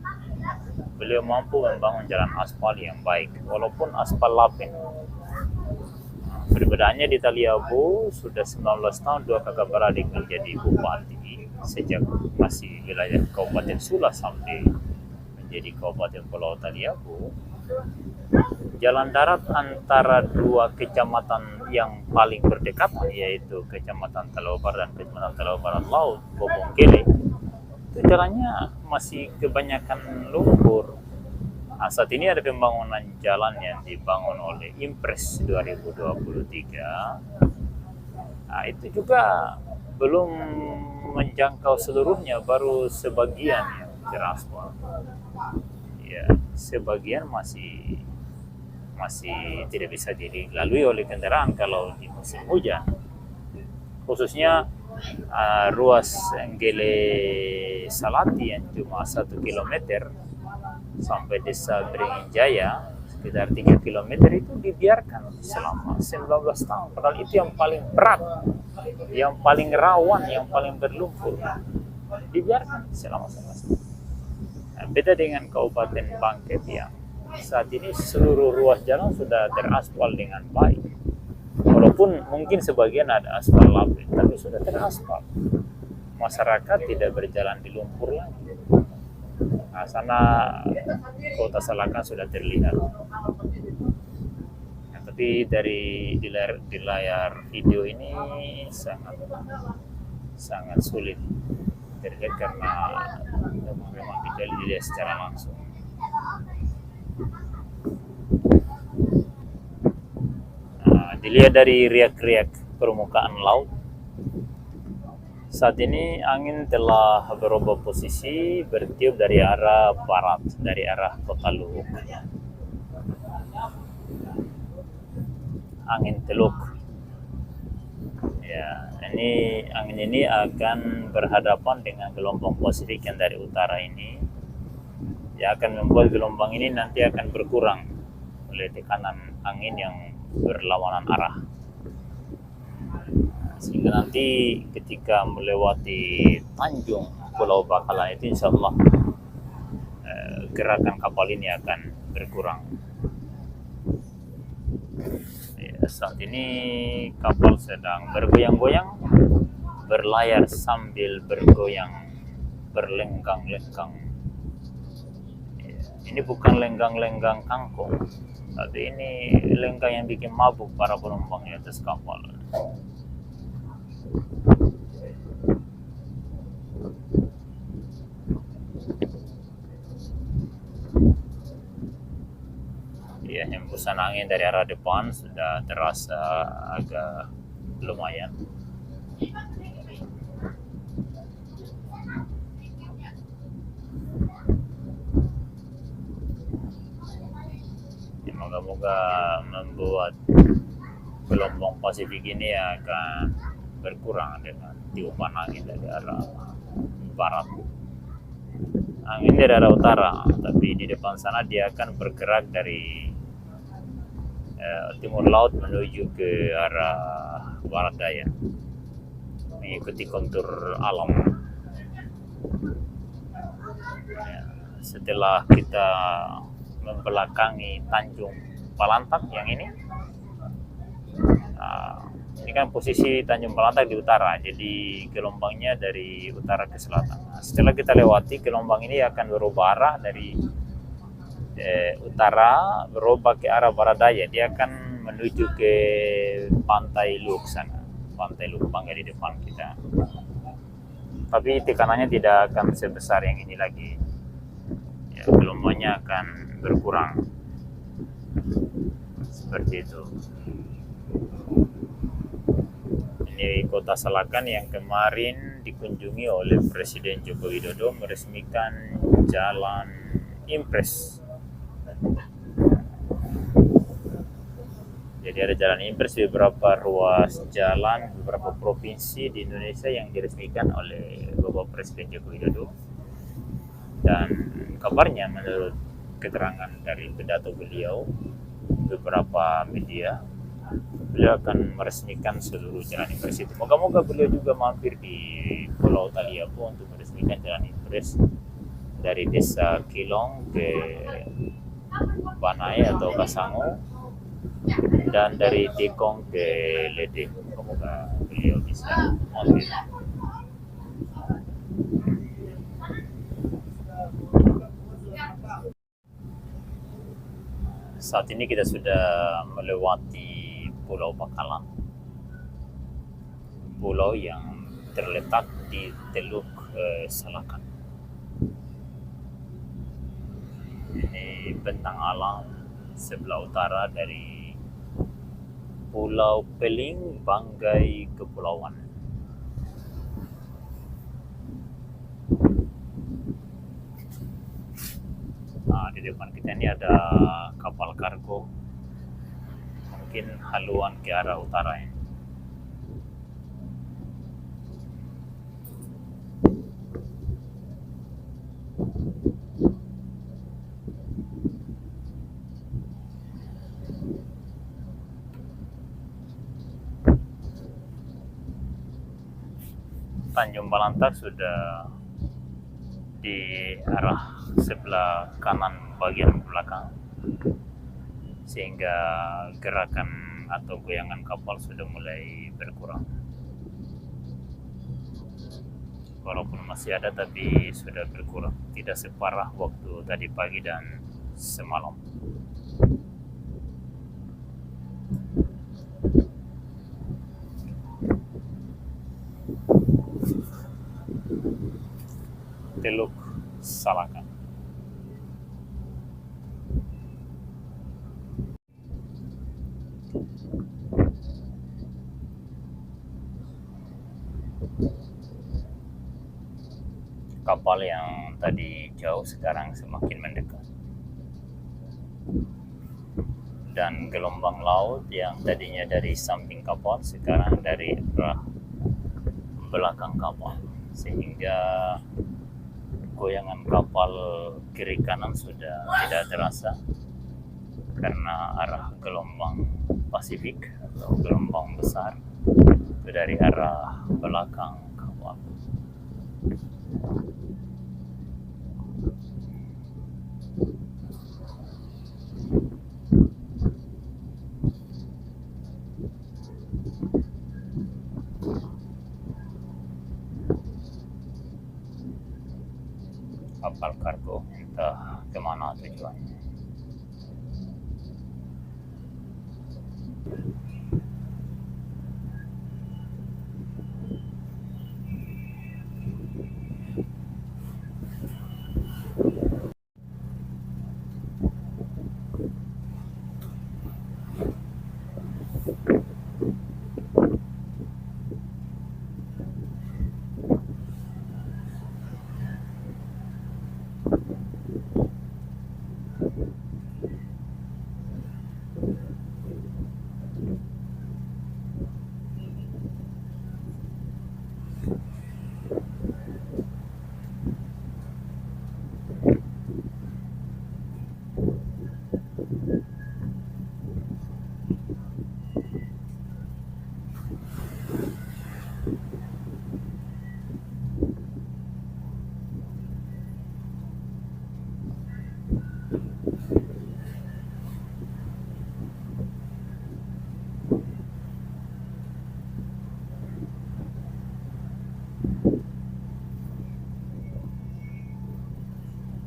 beliau mampu membangun jalan aspal yang baik, walaupun aspal lapin. Perbedaannya di Taliabu sudah 19 tahun dua kakak beradik menjadi bupati, sejak masih wilayah Kabupaten Sula sampai menjadi Kabupaten Pulau Taliabu. Jalan darat antara dua kecamatan yang paling berdekatan, yaitu Kecamatan Talawabar dan Kecamatan Talawabarat Laut, Bobongkele, itu jalannya masih kebanyakan lumpur. Nah, saat ini ada pembangunan jalan yang dibangun oleh Impres 2023. Nah, itu juga belum menjangkau seluruhnya, baru sebagian yang teraspal. Ya, sebagian masih tidak bisa dilalui oleh kendaraan kalau di musim hujan. Khususnya ruas Gele Salati yang cuma 1 kilometer sampai desa Beringin Jaya sekitar 3 kilometer itu dibiarkan selama 19 tahun. Padahal itu yang paling berat, yang paling rawan, yang paling berlumpur. Dibiarkan selama 19 tahun. Nah, beda dengan Kabupaten Bangket yang saat ini seluruh ruas jalan sudah teraspal dengan baik. Walaupun mungkin sebagian ada aspal lapis, tapi sudah teraspal. Masyarakat tidak berjalan di lumpur lagi. Nah, sana kota Salakan sudah terlihat. Nah, tapi di layar video ini sangat sulit terlihat karena memang tidak dilihat secara langsung. Nah, dilihat dari riak-riak permukaan laut, saat ini angin telah berubah posisi, bertiup dari arah barat, dari arah Kota Luhuk. Angin Teluk. Ya, angin ini akan berhadapan dengan gelombang Pasifik yang dari utara ini. Ya, akan membuat gelombang ini nanti akan berkurang oleh tekanan angin yang berlawanan arah. Sehingga nanti ketika melewati Tanjung Pulau Bakalan itu insya Allah gerakan kapal ini akan berkurang. Ya, saat ini kapal sedang bergoyang-goyang, berlayar sambil bergoyang, berlenggang-lenggang. Ya, ini bukan lenggang-lenggang kangkung, tapi ini lenggang yang bikin mabuk para penumpang di atas kapal. Ya, hembusan angin dari arah depan sudah terasa agak lumayan. Moga-moga membuat gelombang Pasifik ini akan berkurang dengan tiupan angin dari arah barat. Angin dari arah utara, tapi di depan sana dia akan bergerak dari timur laut menuju ke arah barat daya, mengikuti kontur alam. Ya, setelah kita membelakangi Tanjung Palantak yang ini kan posisi Tanjung Palantak di utara, jadi gelombangnya dari utara ke selatan. Nah, setelah kita lewati, gelombang ini akan berubah arah dari utara berubah ke arah barat daya. Dia akan menuju ke pantai Luhuk sana, pantai Luhuk Bangga di depan kita. Tapi tekanannya tidak akan sebesar yang ini lagi. Ya, gelombangnya akan berkurang seperti itu. Ini kota Salakan yang kemarin dikunjungi oleh Presiden Joko Widodo, meresmikan jalan impres. Jadi ada jalan impres di beberapa ruas jalan, beberapa provinsi di Indonesia yang diresmikan oleh Bapak Presiden Joko Widodo. Dan kabarnya menurut keterangan dari pidato beliau beberapa media, beliau akan meresmikan seluruh jalan impres itu. Moga-moga beliau juga mampir di Pulau Taliabu untuk meresmikan jalan impres dari desa Kilong ke Banai atau Kasango, dan dari Tikong ke Lede. Moga beliau bisa mampir. Saat ini kita sudah melewati Pulau Bakalan, pulau yang terletak di Teluk Salakan. Ini bentang alam sebelah utara dari Pulau Peling, Banggai Kepulauan. Nah, di depan kita ini ada kapal kargo, mungkin haluan ke arah utara ini. Tanjung Balantar sudah di arah sebelah kanan bagian belakang, sehingga gerakan atau goyangan kapal sudah mulai berkurang. Walaupun masih ada, tapi sudah berkurang, tidak separah waktu tadi pagi dan semalam. Teluk Salakan. Kapal yang tadi jauh sekarang semakin mendekat, dan gelombang laut yang tadinya dari samping kapal sekarang dari arah belakang kapal, sehingga goyangan kapal kiri kanan sudah tidak terasa karena arah gelombang Pasifik atau gelombang besar itu dari arah belakang kapal. Kapal kargo entah kemana tujuannya.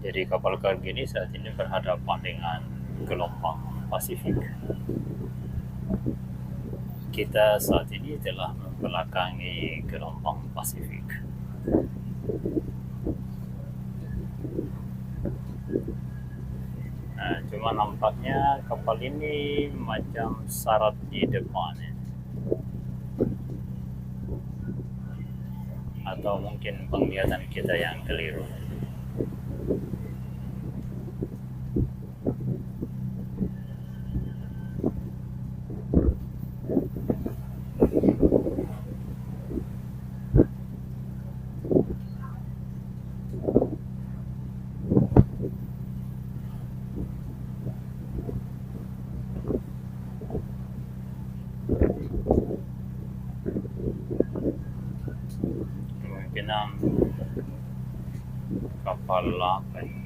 Jadi kapal kargo ini saat ini berhadapan dengan gelombang Pasifik. Kita saat ini telah membelakangi gelombang Pasifik. Nah, cuma nampaknya kapal ini macam syarat di depan ya. Atau mungkin penglihatan kita yang keliru. Kemungkinan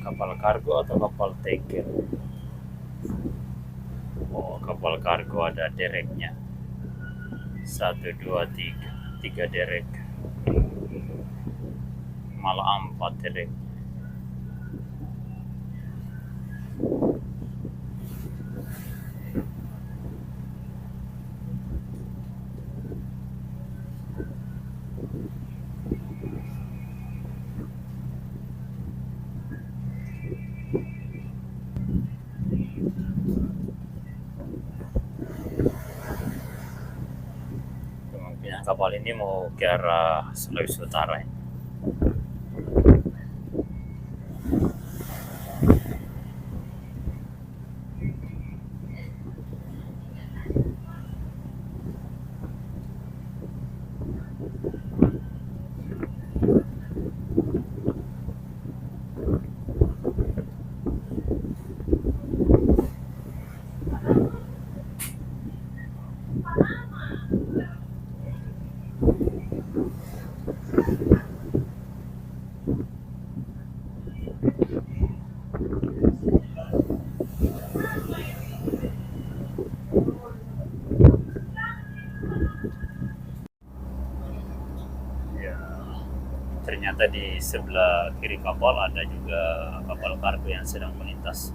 kapal kargo atau kapal tanker. Oh, kapal kargo ada dereknya. 1, 2, 3 derek. Malah 4 derek. Kapal ini mau ke arah Sulawesi Utara ya. ternyata di sebelah kiri kapal ada juga kapal kargo yang sedang melintas.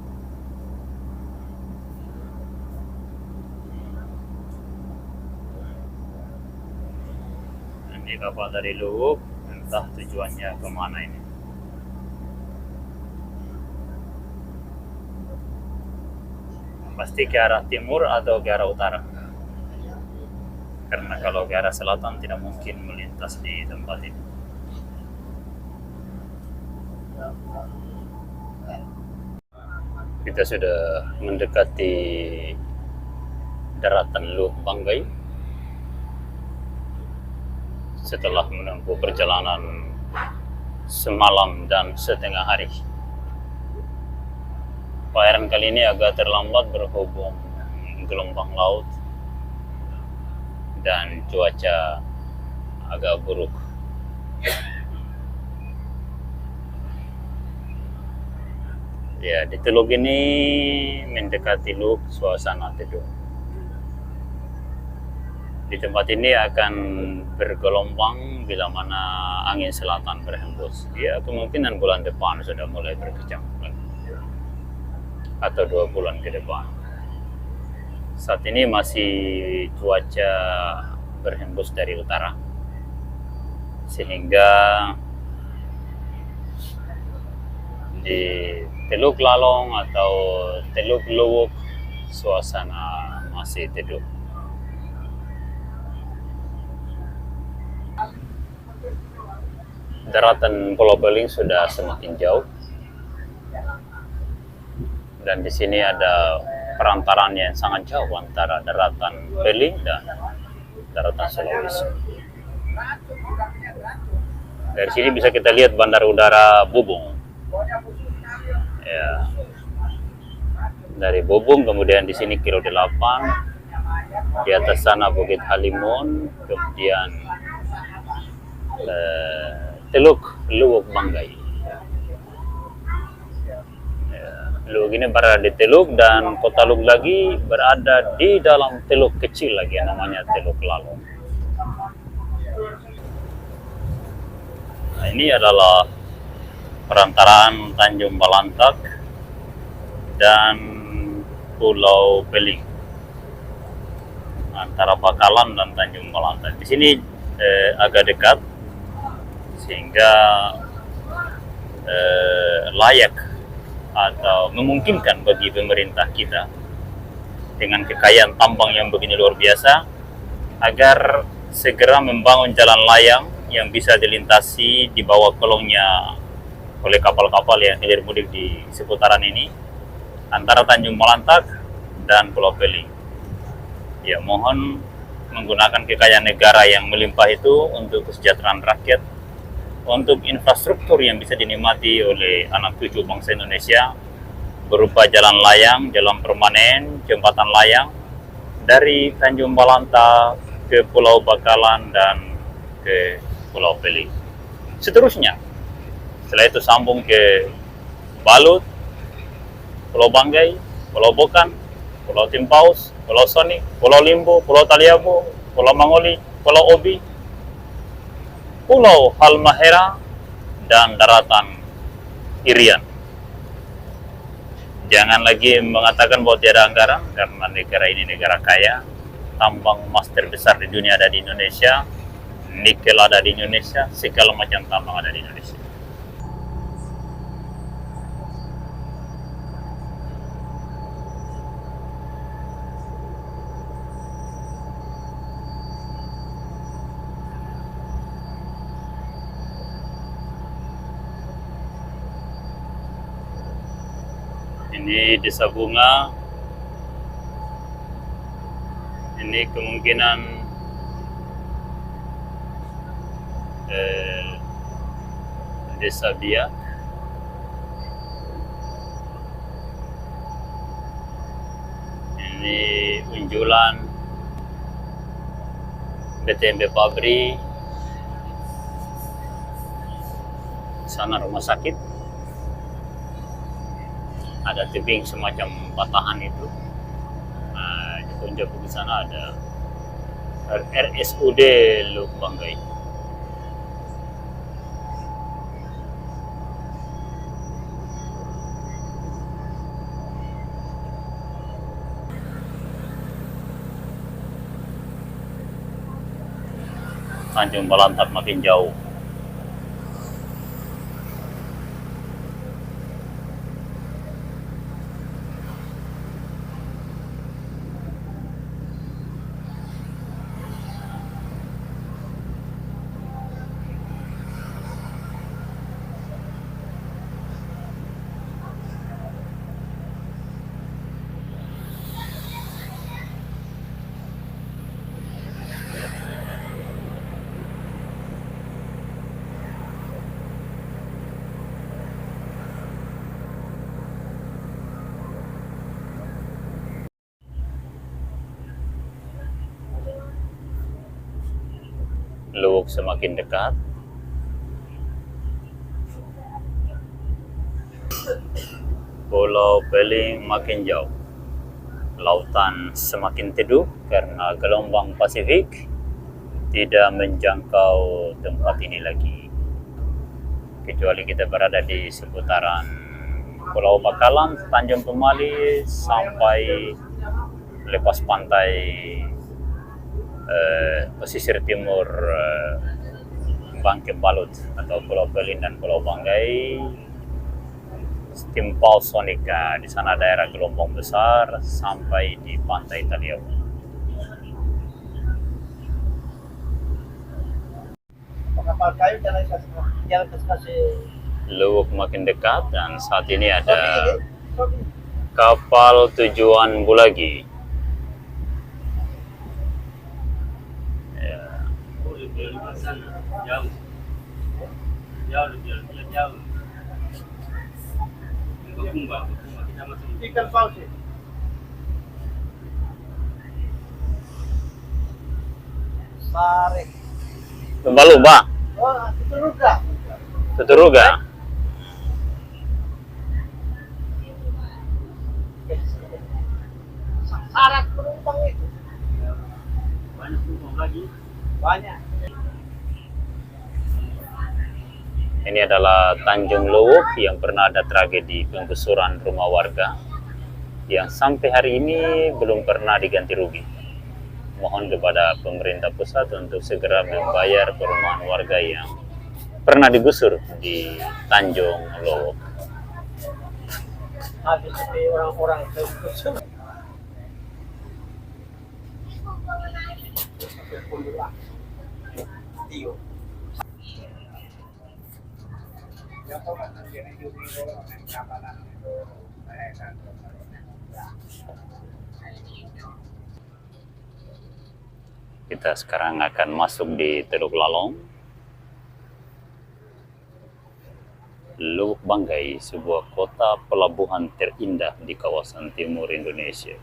Ini kapal dari Luwuk, entah tujuannya kemana ini. Pasti ke arah timur atau ke arah utara. Karena kalau ke arah selatan tidak mungkin melintas di tempat ini. Kita sudah mendekati daratan Luwuk Banggai setelah menempuh perjalanan semalam dan setengah hari. Perairan kali ini agak terlambat berhubung gelombang laut dan cuaca agak buruk. Ya, di Teluk ini mendekati Luwuk, suasana teduh. Di tempat ini akan bergelombang bila mana angin selatan berhembus. Ya, kemungkinan bulan depan sudah mulai berkecamuk lagi. Atau 2 bulan ke depan. Saat ini masih cuaca berhembus dari utara, sehingga di Teluk Lalong atau Teluk Luwuk suasana masih teduh. Daratan Pulau Beling sudah semakin jauh, dan di sini ada perantaran yang sangat jauh antara daratan Beling dan daratan Sulawesi. Dari sini bisa kita lihat Bandar Udara Bubung. Ya. Dari Bubung, kemudian di sini Kilo 8, di atas sana Bukit Halimun, kemudian Teluk Luwuk Banggai. Luwuk ini berada di Teluk, dan kota Luwuk lagi berada di dalam teluk kecil lagi yang namanya Teluk Lalong. Nah, ini adalah perantaraan Tanjung Balantak dan Pulau Beling, antara Bakalan dan Tanjung Balantak. Di sini agak dekat, sehingga layak atau memungkinkan bagi pemerintah kita dengan kekayaan tambang yang begini luar biasa agar segera membangun jalan layang yang bisa dilintasi di bawah kolongnya oleh kapal-kapal yang hilir mudik di seputaran ini antara Tanjung Balantak dan Pulau Beling. Ya, mohon menggunakan kekayaan negara yang melimpah itu untuk kesejahteraan rakyat, untuk infrastruktur yang bisa dinikmati oleh anak cucu bangsa Indonesia berupa jalan layang, jalan permanen, jembatan layang dari Tanjung Balantak ke Pulau Bakalan dan ke Pulau Beling. Seterusnya, setelah itu sambung ke Balut, Pulau Banggai, Pulau Bokan, Pulau Timpaus, Pulau Soni, Pulau Limbu, Pulau Taliabu, Pulau Mangoli, Pulau Obi, Pulau Halmahera, dan daratan Irian. Jangan lagi mengatakan bahwa tiada anggaran, karena negara ini negara kaya. Tambang emas terbesar di dunia ada di Indonesia, nikel ada di Indonesia, segala macam tambang ada di Indonesia. Ini Desa Bunga. Ini kemungkinan Desa Biak. Ini Unjulan, BTMB Pabri. Sana rumah sakit. Ada tebing semacam patahan itu. Nah, ditunjuk ke sana ada RSUD Luwuk Banggai. Tanjung Balantak makin jauh. Luwuk semakin dekat. Pulau Peling makin jauh. Lautan semakin teduh karena gelombang Pasifik tidak menjangkau tempat ini lagi. Kecuali kita berada di seputaran Pulau Bakalan, Tanjung Pemali, sampai lepas pantai pesisir timur Bangke Balut atau Pulau Pelin dan Pulau Banggai. Timpal Sonik, di sana daerah gelombang besar sampai di pantai Taliau. Kapal kayu jalan kasih. Luwuk makin dekat dan saat ini ada kapal tujuan Bulagi. Ya. Ikan paus. Sare. Lumba-lumba, Oh, itu juga. tuturuga. Syarat penumpang itu. Banyak penumpang lagi. Banyak. Ini adalah Tanjung Luwuk yang pernah ada tragedi penggusuran rumah warga yang sampai hari ini belum pernah diganti rugi. Mohon kepada pemerintah pusat untuk segera membayar perumahan warga yang pernah digusur di Tanjung Luwuk. Habis seperti orang-orang Kita sekarang akan masuk di Teluk Lalong. Luwuk Banggai, sebuah kota pelabuhan terindah di kawasan timur Indonesia.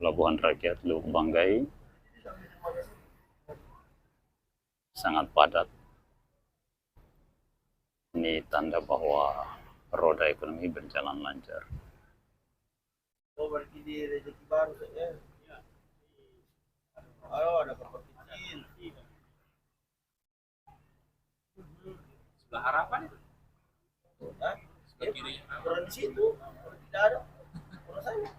Pelabuhan rakyat Luwuk Banggai sangat padat. Ini tanda bahwa roda ekonomi berjalan lancar. Oh, berarti di rezeki baru saja. Ayo, ada kapal kecil. Sebelah harapan itu. Hah? Sebelah kiri. Orang di situ. Tidak ada. Orang saya.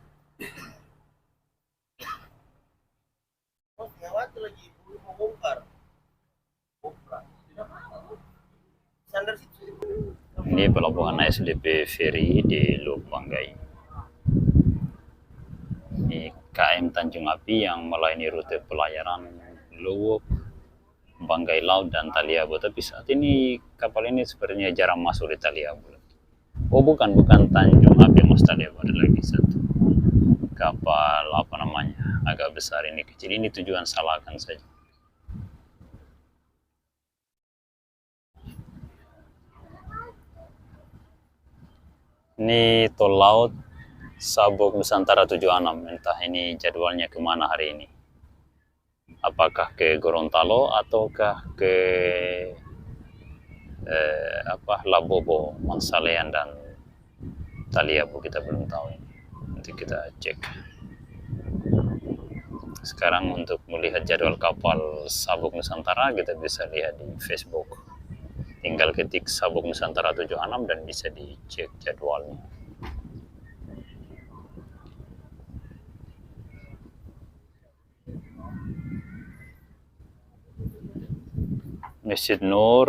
Ini pelabuhan ASDP Ferry di Luwuk Banggai. Ini KM Tanjung Api yang melayani rute pelayaran Luwuk, Banggai Laut dan Taliabu. Tapi saat ini kapal ini sepertinya jarang masuk di Taliabu. Oh bukan Tanjung Api Mas Taliabu, ada lagi satu kapal apa namanya agak besar, ini kecil, ini tujuan Salakan saja. Ini tol laut Sabuk Nusantara 76, entah ini jadwalnya kemana hari ini. Apakah ke Gorontalo ataukah ke Labobo, Mansalean dan Taliabu, kita belum tahu ini. Nanti kita cek. Sekarang untuk melihat jadwal kapal Sabuk Nusantara kita bisa lihat di Facebook. Tinggal ketik Sabuk Nusantara 76 dan bisa dicek jadwalnya. Masjid Nur,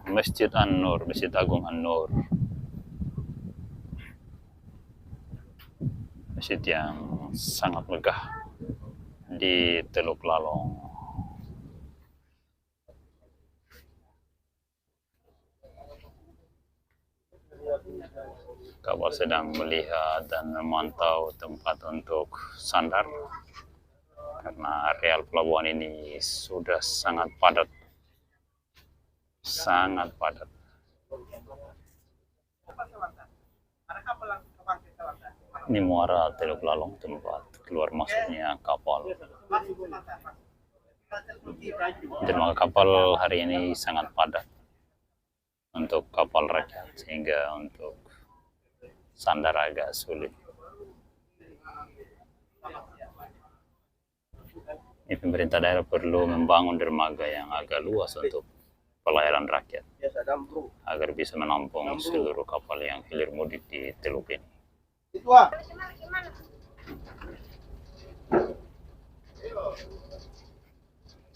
Masjid An-Nur, Masjid Agung An-Nur. Masjid yang sangat megah di Teluk Lalong. Kapal sedang melihat dan memantau tempat untuk sandar karena areal pelabuhan ini sudah sangat padat. Sangat padat. Ini muara Teluk Lalong, tempat keluar masuknya kapal. Dermaga kapal hari ini sangat padat untuk kapal rakyat, sehingga untuk sandar agak sulit. Ini pemerintah daerah perlu membangun dermaga yang agak luas untuk pelayaran rakyat agar bisa menampung seluruh kapal yang hilir mudik di teluk ini.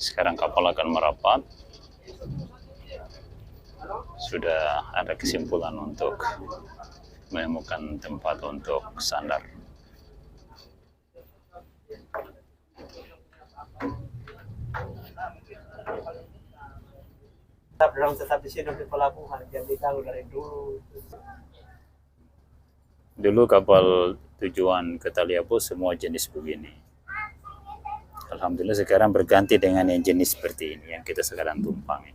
Sekarang kapal akan merapat. Sudah ada kesimpulan untuk menemukan tempat untuk sandar. Tetap di sini di pelabuhan, jangan ditanggung dari dulu. Dulu kapal tujuan ke Taliabu semua jenis begini. Alhamdulillah sekarang berganti dengan yang jenis seperti ini yang kita sekarang tumpangi.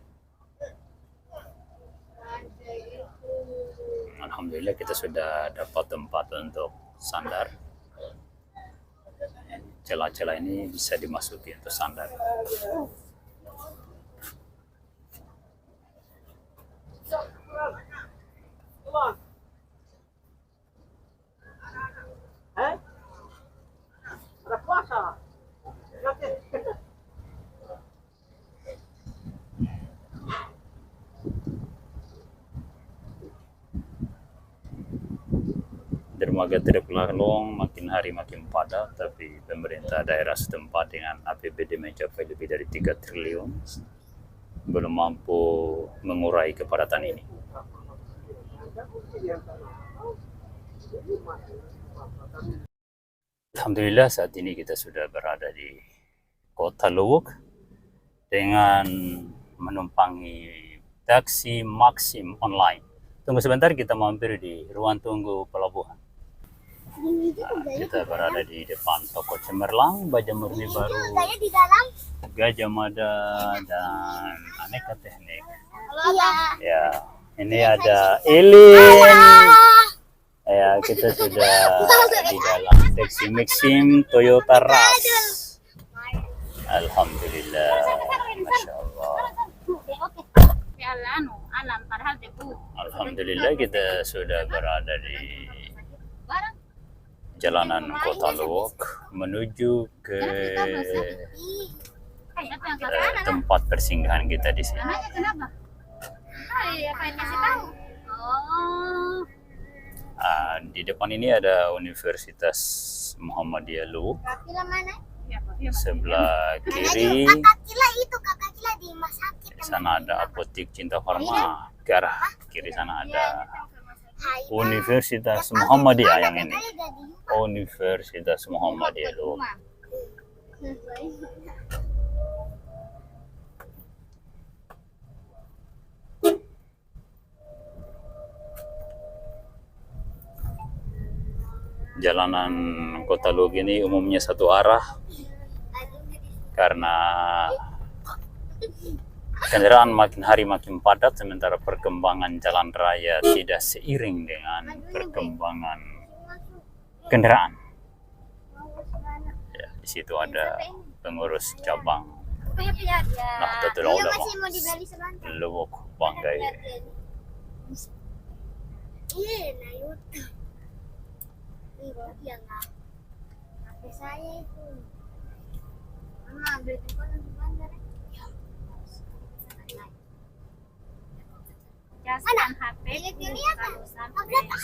Alhamdulillah kita sudah dapat tempat untuk sandar. Celah-celah ini bisa dimasuki untuk sandar. Ada puasa. Dermaga Teluk Lalong makin hari makin padat, tapi pemerintah daerah setempat dengan APBD mencapai lebih dari 3 triliun belum mampu mengurai kepadatan ini. Alhamdulillah saat ini kita sudah berada di Kota Luwuk dengan menumpangi taksi Maxim online. Tunggu sebentar, kita mampir di ruang tunggu pelabuhan. Kita berada di depan toko Cemerlang, Baja Murni Baru, Gajah Mada, dan aneka teknik. Ya, ini ada Elin. Ya, kita sudah di dalam taksi Maxim Toyota Rush. Alhamdulillah, Masya Allah. Alhamdulillah kita sudah berada di jalanan Kota Luwuk menuju ke tempat persinggahan kita di sini. Di depan ini ada Universitas Muhammadiyah Luwuk. Sebelah kiri Kakak Kila di rumah sakit. di sana ada apotik Cinta Farma. Ke arah kiri sana ada Universitas Muhammadiyah yang ini. Universitas Muhammadiyah loh. Jalanan Kota Luwu ini umumnya satu arah karena kendaraan makin hari makin padat, sementara perkembangan jalan raya tidak seiring dengan perkembangan kendaraan. Ya, di situ ada pengurus cabang Nahdlatul Ulama Luwu Banggai. Iya nggak? HP saya itu. Mama ambil telepon di bandar. Jaskan HP Di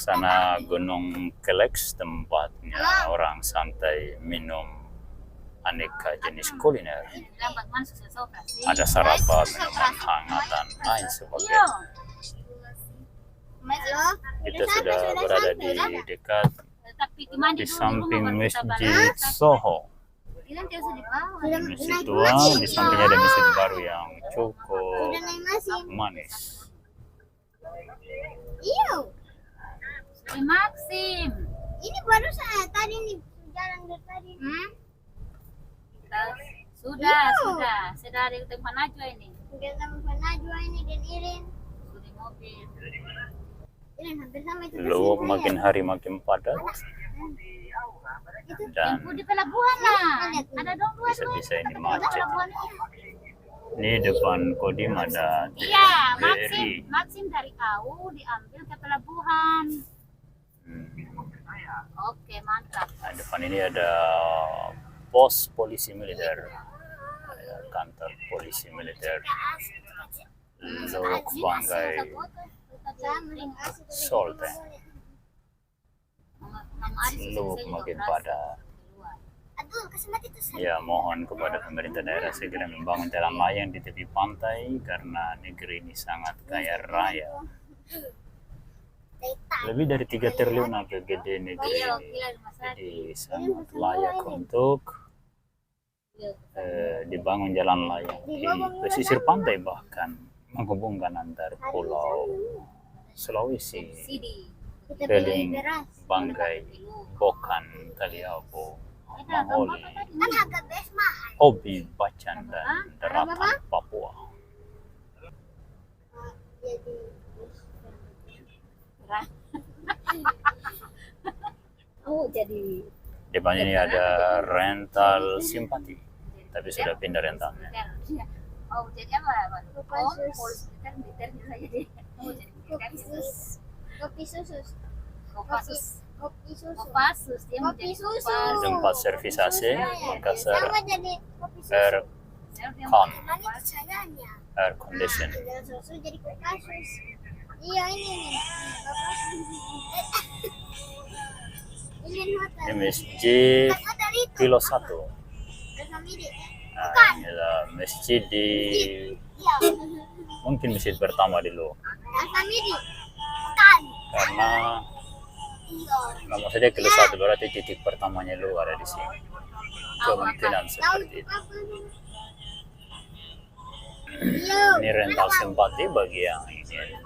sana Gunung Kelek, tempatnya orang santai minum aneka jenis kuliner. Ada sarapan, minuman hangat, dan lain sebagainya. Kita sudah berada di dekat di samping Masjid Soho. Masjid tua, di sampingnya ada masjid baru yang cukup manis. Iya. Maxim. Ini baru saya tadi nih jalan dari tadi. Sudah di tempat Najwa ini. Udah sama Najwa ini dan Irin. Sudah di mobil. Irin hampir sama itu. Luwu makin hari makin padat dan Di pelabuhan lah. Ada dong dua. bisa-bisa ini macet. Ini depan Kodim ada Iya, BRI. Maxim dari kau diambil ke pelabuhan. Oke, mantap. Nah, depan ini ada pos polisi militer, ada kantor polisi militer Luwu Banggai Sultan. Luwu makin padat. Aduh, kesemat itu saya. Ya, mohon kepada pemerintah daerah segera membangun jalan layang di tepi pantai karena negeri ini sangat kaya raya. Lebih dari 3 triliun APBD negeri ini, jadi sangat layak untuk dibangun jalan layang di pesisir pantai, bahkan menghubungkan antar pulau Sulawesi, Beling, Banggai, Bokan, Taliabu, Maholi, Kan harga bes mahal. Obi, Bacan, dan daratan Papua. Jadi jadi Depan ini ada rental simpati, tapi sudah pindah rentalnya. Oh, jadi apa? Militernya saja deh. Oh, jadi kopi susus. Kopassus. Kopi susu. Kopassus, dia mau Kopi jadi susu. Kopassus. Tempat servis AC, Makassar Sama jadi kopi susu. aircon, Mana itu sayangnya? air condition. Tinggal susu jadi kopassus. Iya ini nih. Ini hotel. Ini masjid Bukan hotel itu. Kilo 1. Al-Famidi. Nah, inilah masjid di Iya. mungkin masjid pertama di Luwu, Al-Famidi. Bukan. karena Iya. nomor saja Kilo 1 berarti titik pertamanya Luwu ada di sini. Kemungkinan seperti itu. Iya. Ini rental simpati bagi yang ingin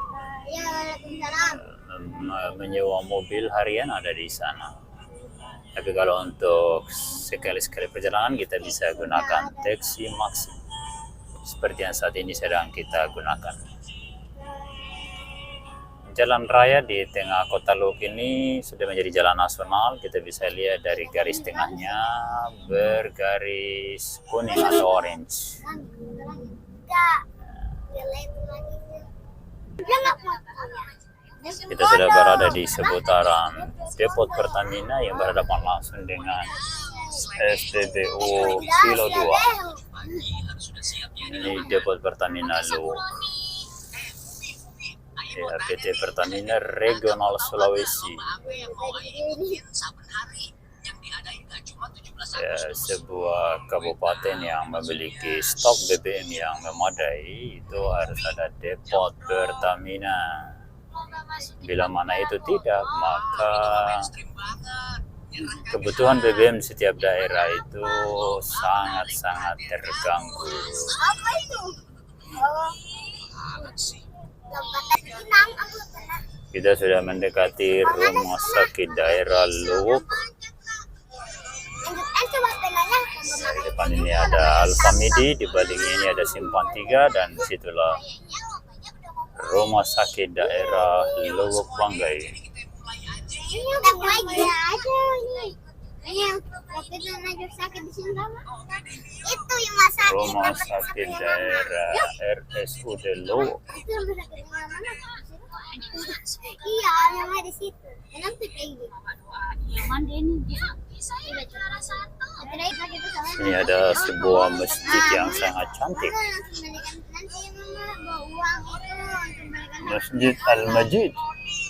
Iya, Waalaikumsalam. menyewa mobil harian ada di sana. Tapi kalau untuk sekali-sekali perjalanan kita bisa gunakan taksi Maxim seperti yang saat ini sedang kita gunakan. Jalan raya di tengah kota Luwu ini sudah menjadi jalan nasional. Kita bisa lihat dari garis tengahnya bergaris kuning atau orange. Enggak. Jelek lagi. Dia nggak mau. Kita sudah berada di seputaran depot Pertamina yang berhadapan langsung dengan SPBU Kilo 2. Ini depot Pertamina Luwu. Ya, PT Pertamina Regional Sulawesi. Ya, sebuah kabupaten yang memiliki stok BBM yang memadai, itu harus ada depot Pertamina. Bila mana itu tidak, maka kebutuhan BBM setiap daerah itu sangat-sangat terganggu. Apa itu? Oh, lompatan pinang aku pernah. Kita sudah mendekati rumah sakit daerah Luwuk. Coba penanya. Di depan ini ada Alfamidi, di balik ini ada Simpang 3, dan disitulah rumah sakit daerah Luwuk Banggai. Ini udah lagi aja ini. Ini yang waktu itu Najwa sakit di sini sama. Itu yang masak. Rumah sakit daerah RSUD Luwuk. Itu yang sakit di mana? Iya, yang ada di situ. Kenapa kayak gitu? Yang mandi ini dia. Ini ada sebuah masjid yang sangat cantik. Masjid Al-Majid.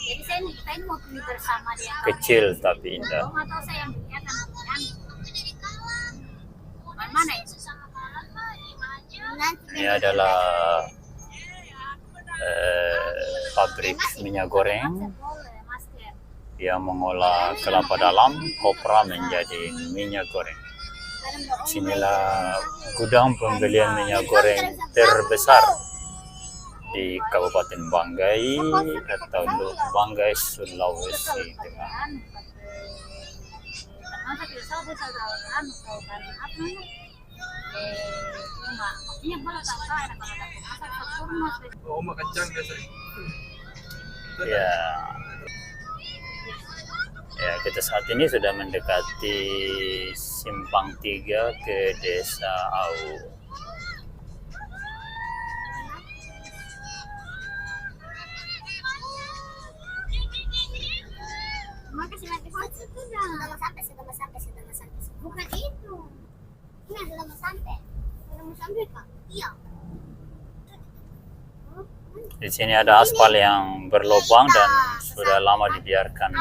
Jadi saya mau beli bersama dia. Kecil tapi indah. Nggak tahu saya yang belinya kan. Mana itu? Ini adalah pabrik minyak goreng yang mengolah kelapa dalam kopra menjadi minyak goreng. Sinilah gudang pembelian minyak goreng terbesar di Kabupaten Banggai atau Banggai, Sulawesi Tengah. Oh, makan kacang biasa. Ya, kita saat ini sudah mendekati Simpang 3 ke Desa Au. Makasih. Sudah mau sampai. Bukan itu. Ini sudah mau sampai Kak? Iya. Di sini ada aspal yang berlubang dan sudah lama dibiarkan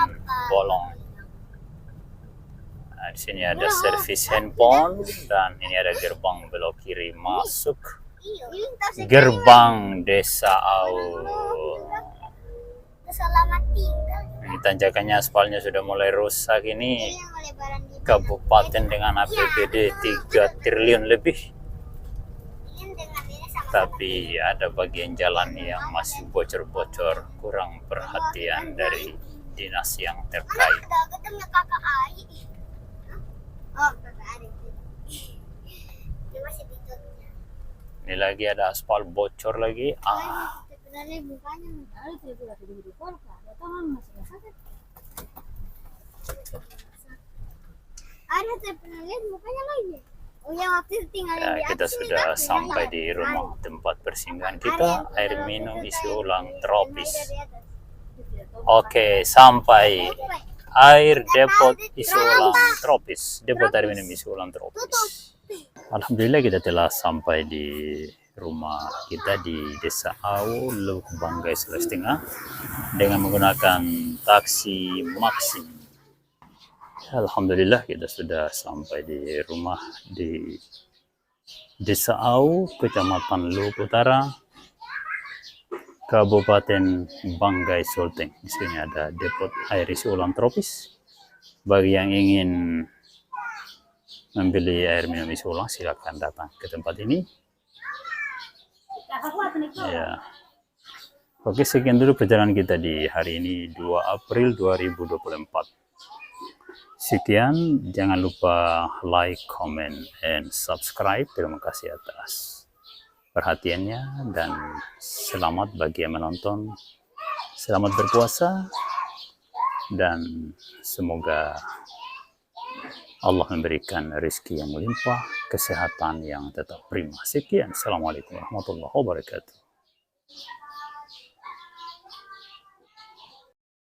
bolong. Nah, di sini ada servis handphone dan ini ada gerbang belok kiri masuk gerbang Desa Au. Selamat tinggal. Ini tanjakannya aspalnya sudah mulai rusak ini. Kabupaten dengan APBD 3 triliun lebih. Tapi ada bagian jalan yang masih bocor-bocor, kurang perhatian dari dinas yang terkait. Ini lagi ada aspal bocor lagi. Ada pernah lihat mukanya lagi. Oh ya, waktu itu tinggal Ya, di kita atas sudah ini, sampai di rumah tempat persinggahan kita. Air minum isi ulang tropis. Oke, sampai air depot isi ulang tropis. Depot air minum isi ulang tropis. Alhamdulillah kita telah sampai di rumah kita di Desa Au, Luwuk Banggai, Sulawesi Tengah dengan menggunakan taksi Maxim. Alhamdulillah kita sudah sampai di rumah di Desa Au, Kecamatan Luwuk Utara, Kabupaten Banggai, Sulteng. Di sini ada depot air isi ulang tropis. Bagi yang ingin membeli air minum isi ulang, silakan datang ke tempat ini. Ya. Oke, sekian dulu perjalanan kita di hari ini 2 April 2024. Sekian, jangan lupa like, comment, and subscribe. Terima kasih atas perhatiannya dan selamat bagi yang menonton. Selamat berpuasa dan semoga Allah memberikan rezeki yang melimpah, kesehatan yang tetap prima. Sekian, Assalamualaikum warahmatullahi wabarakatuh.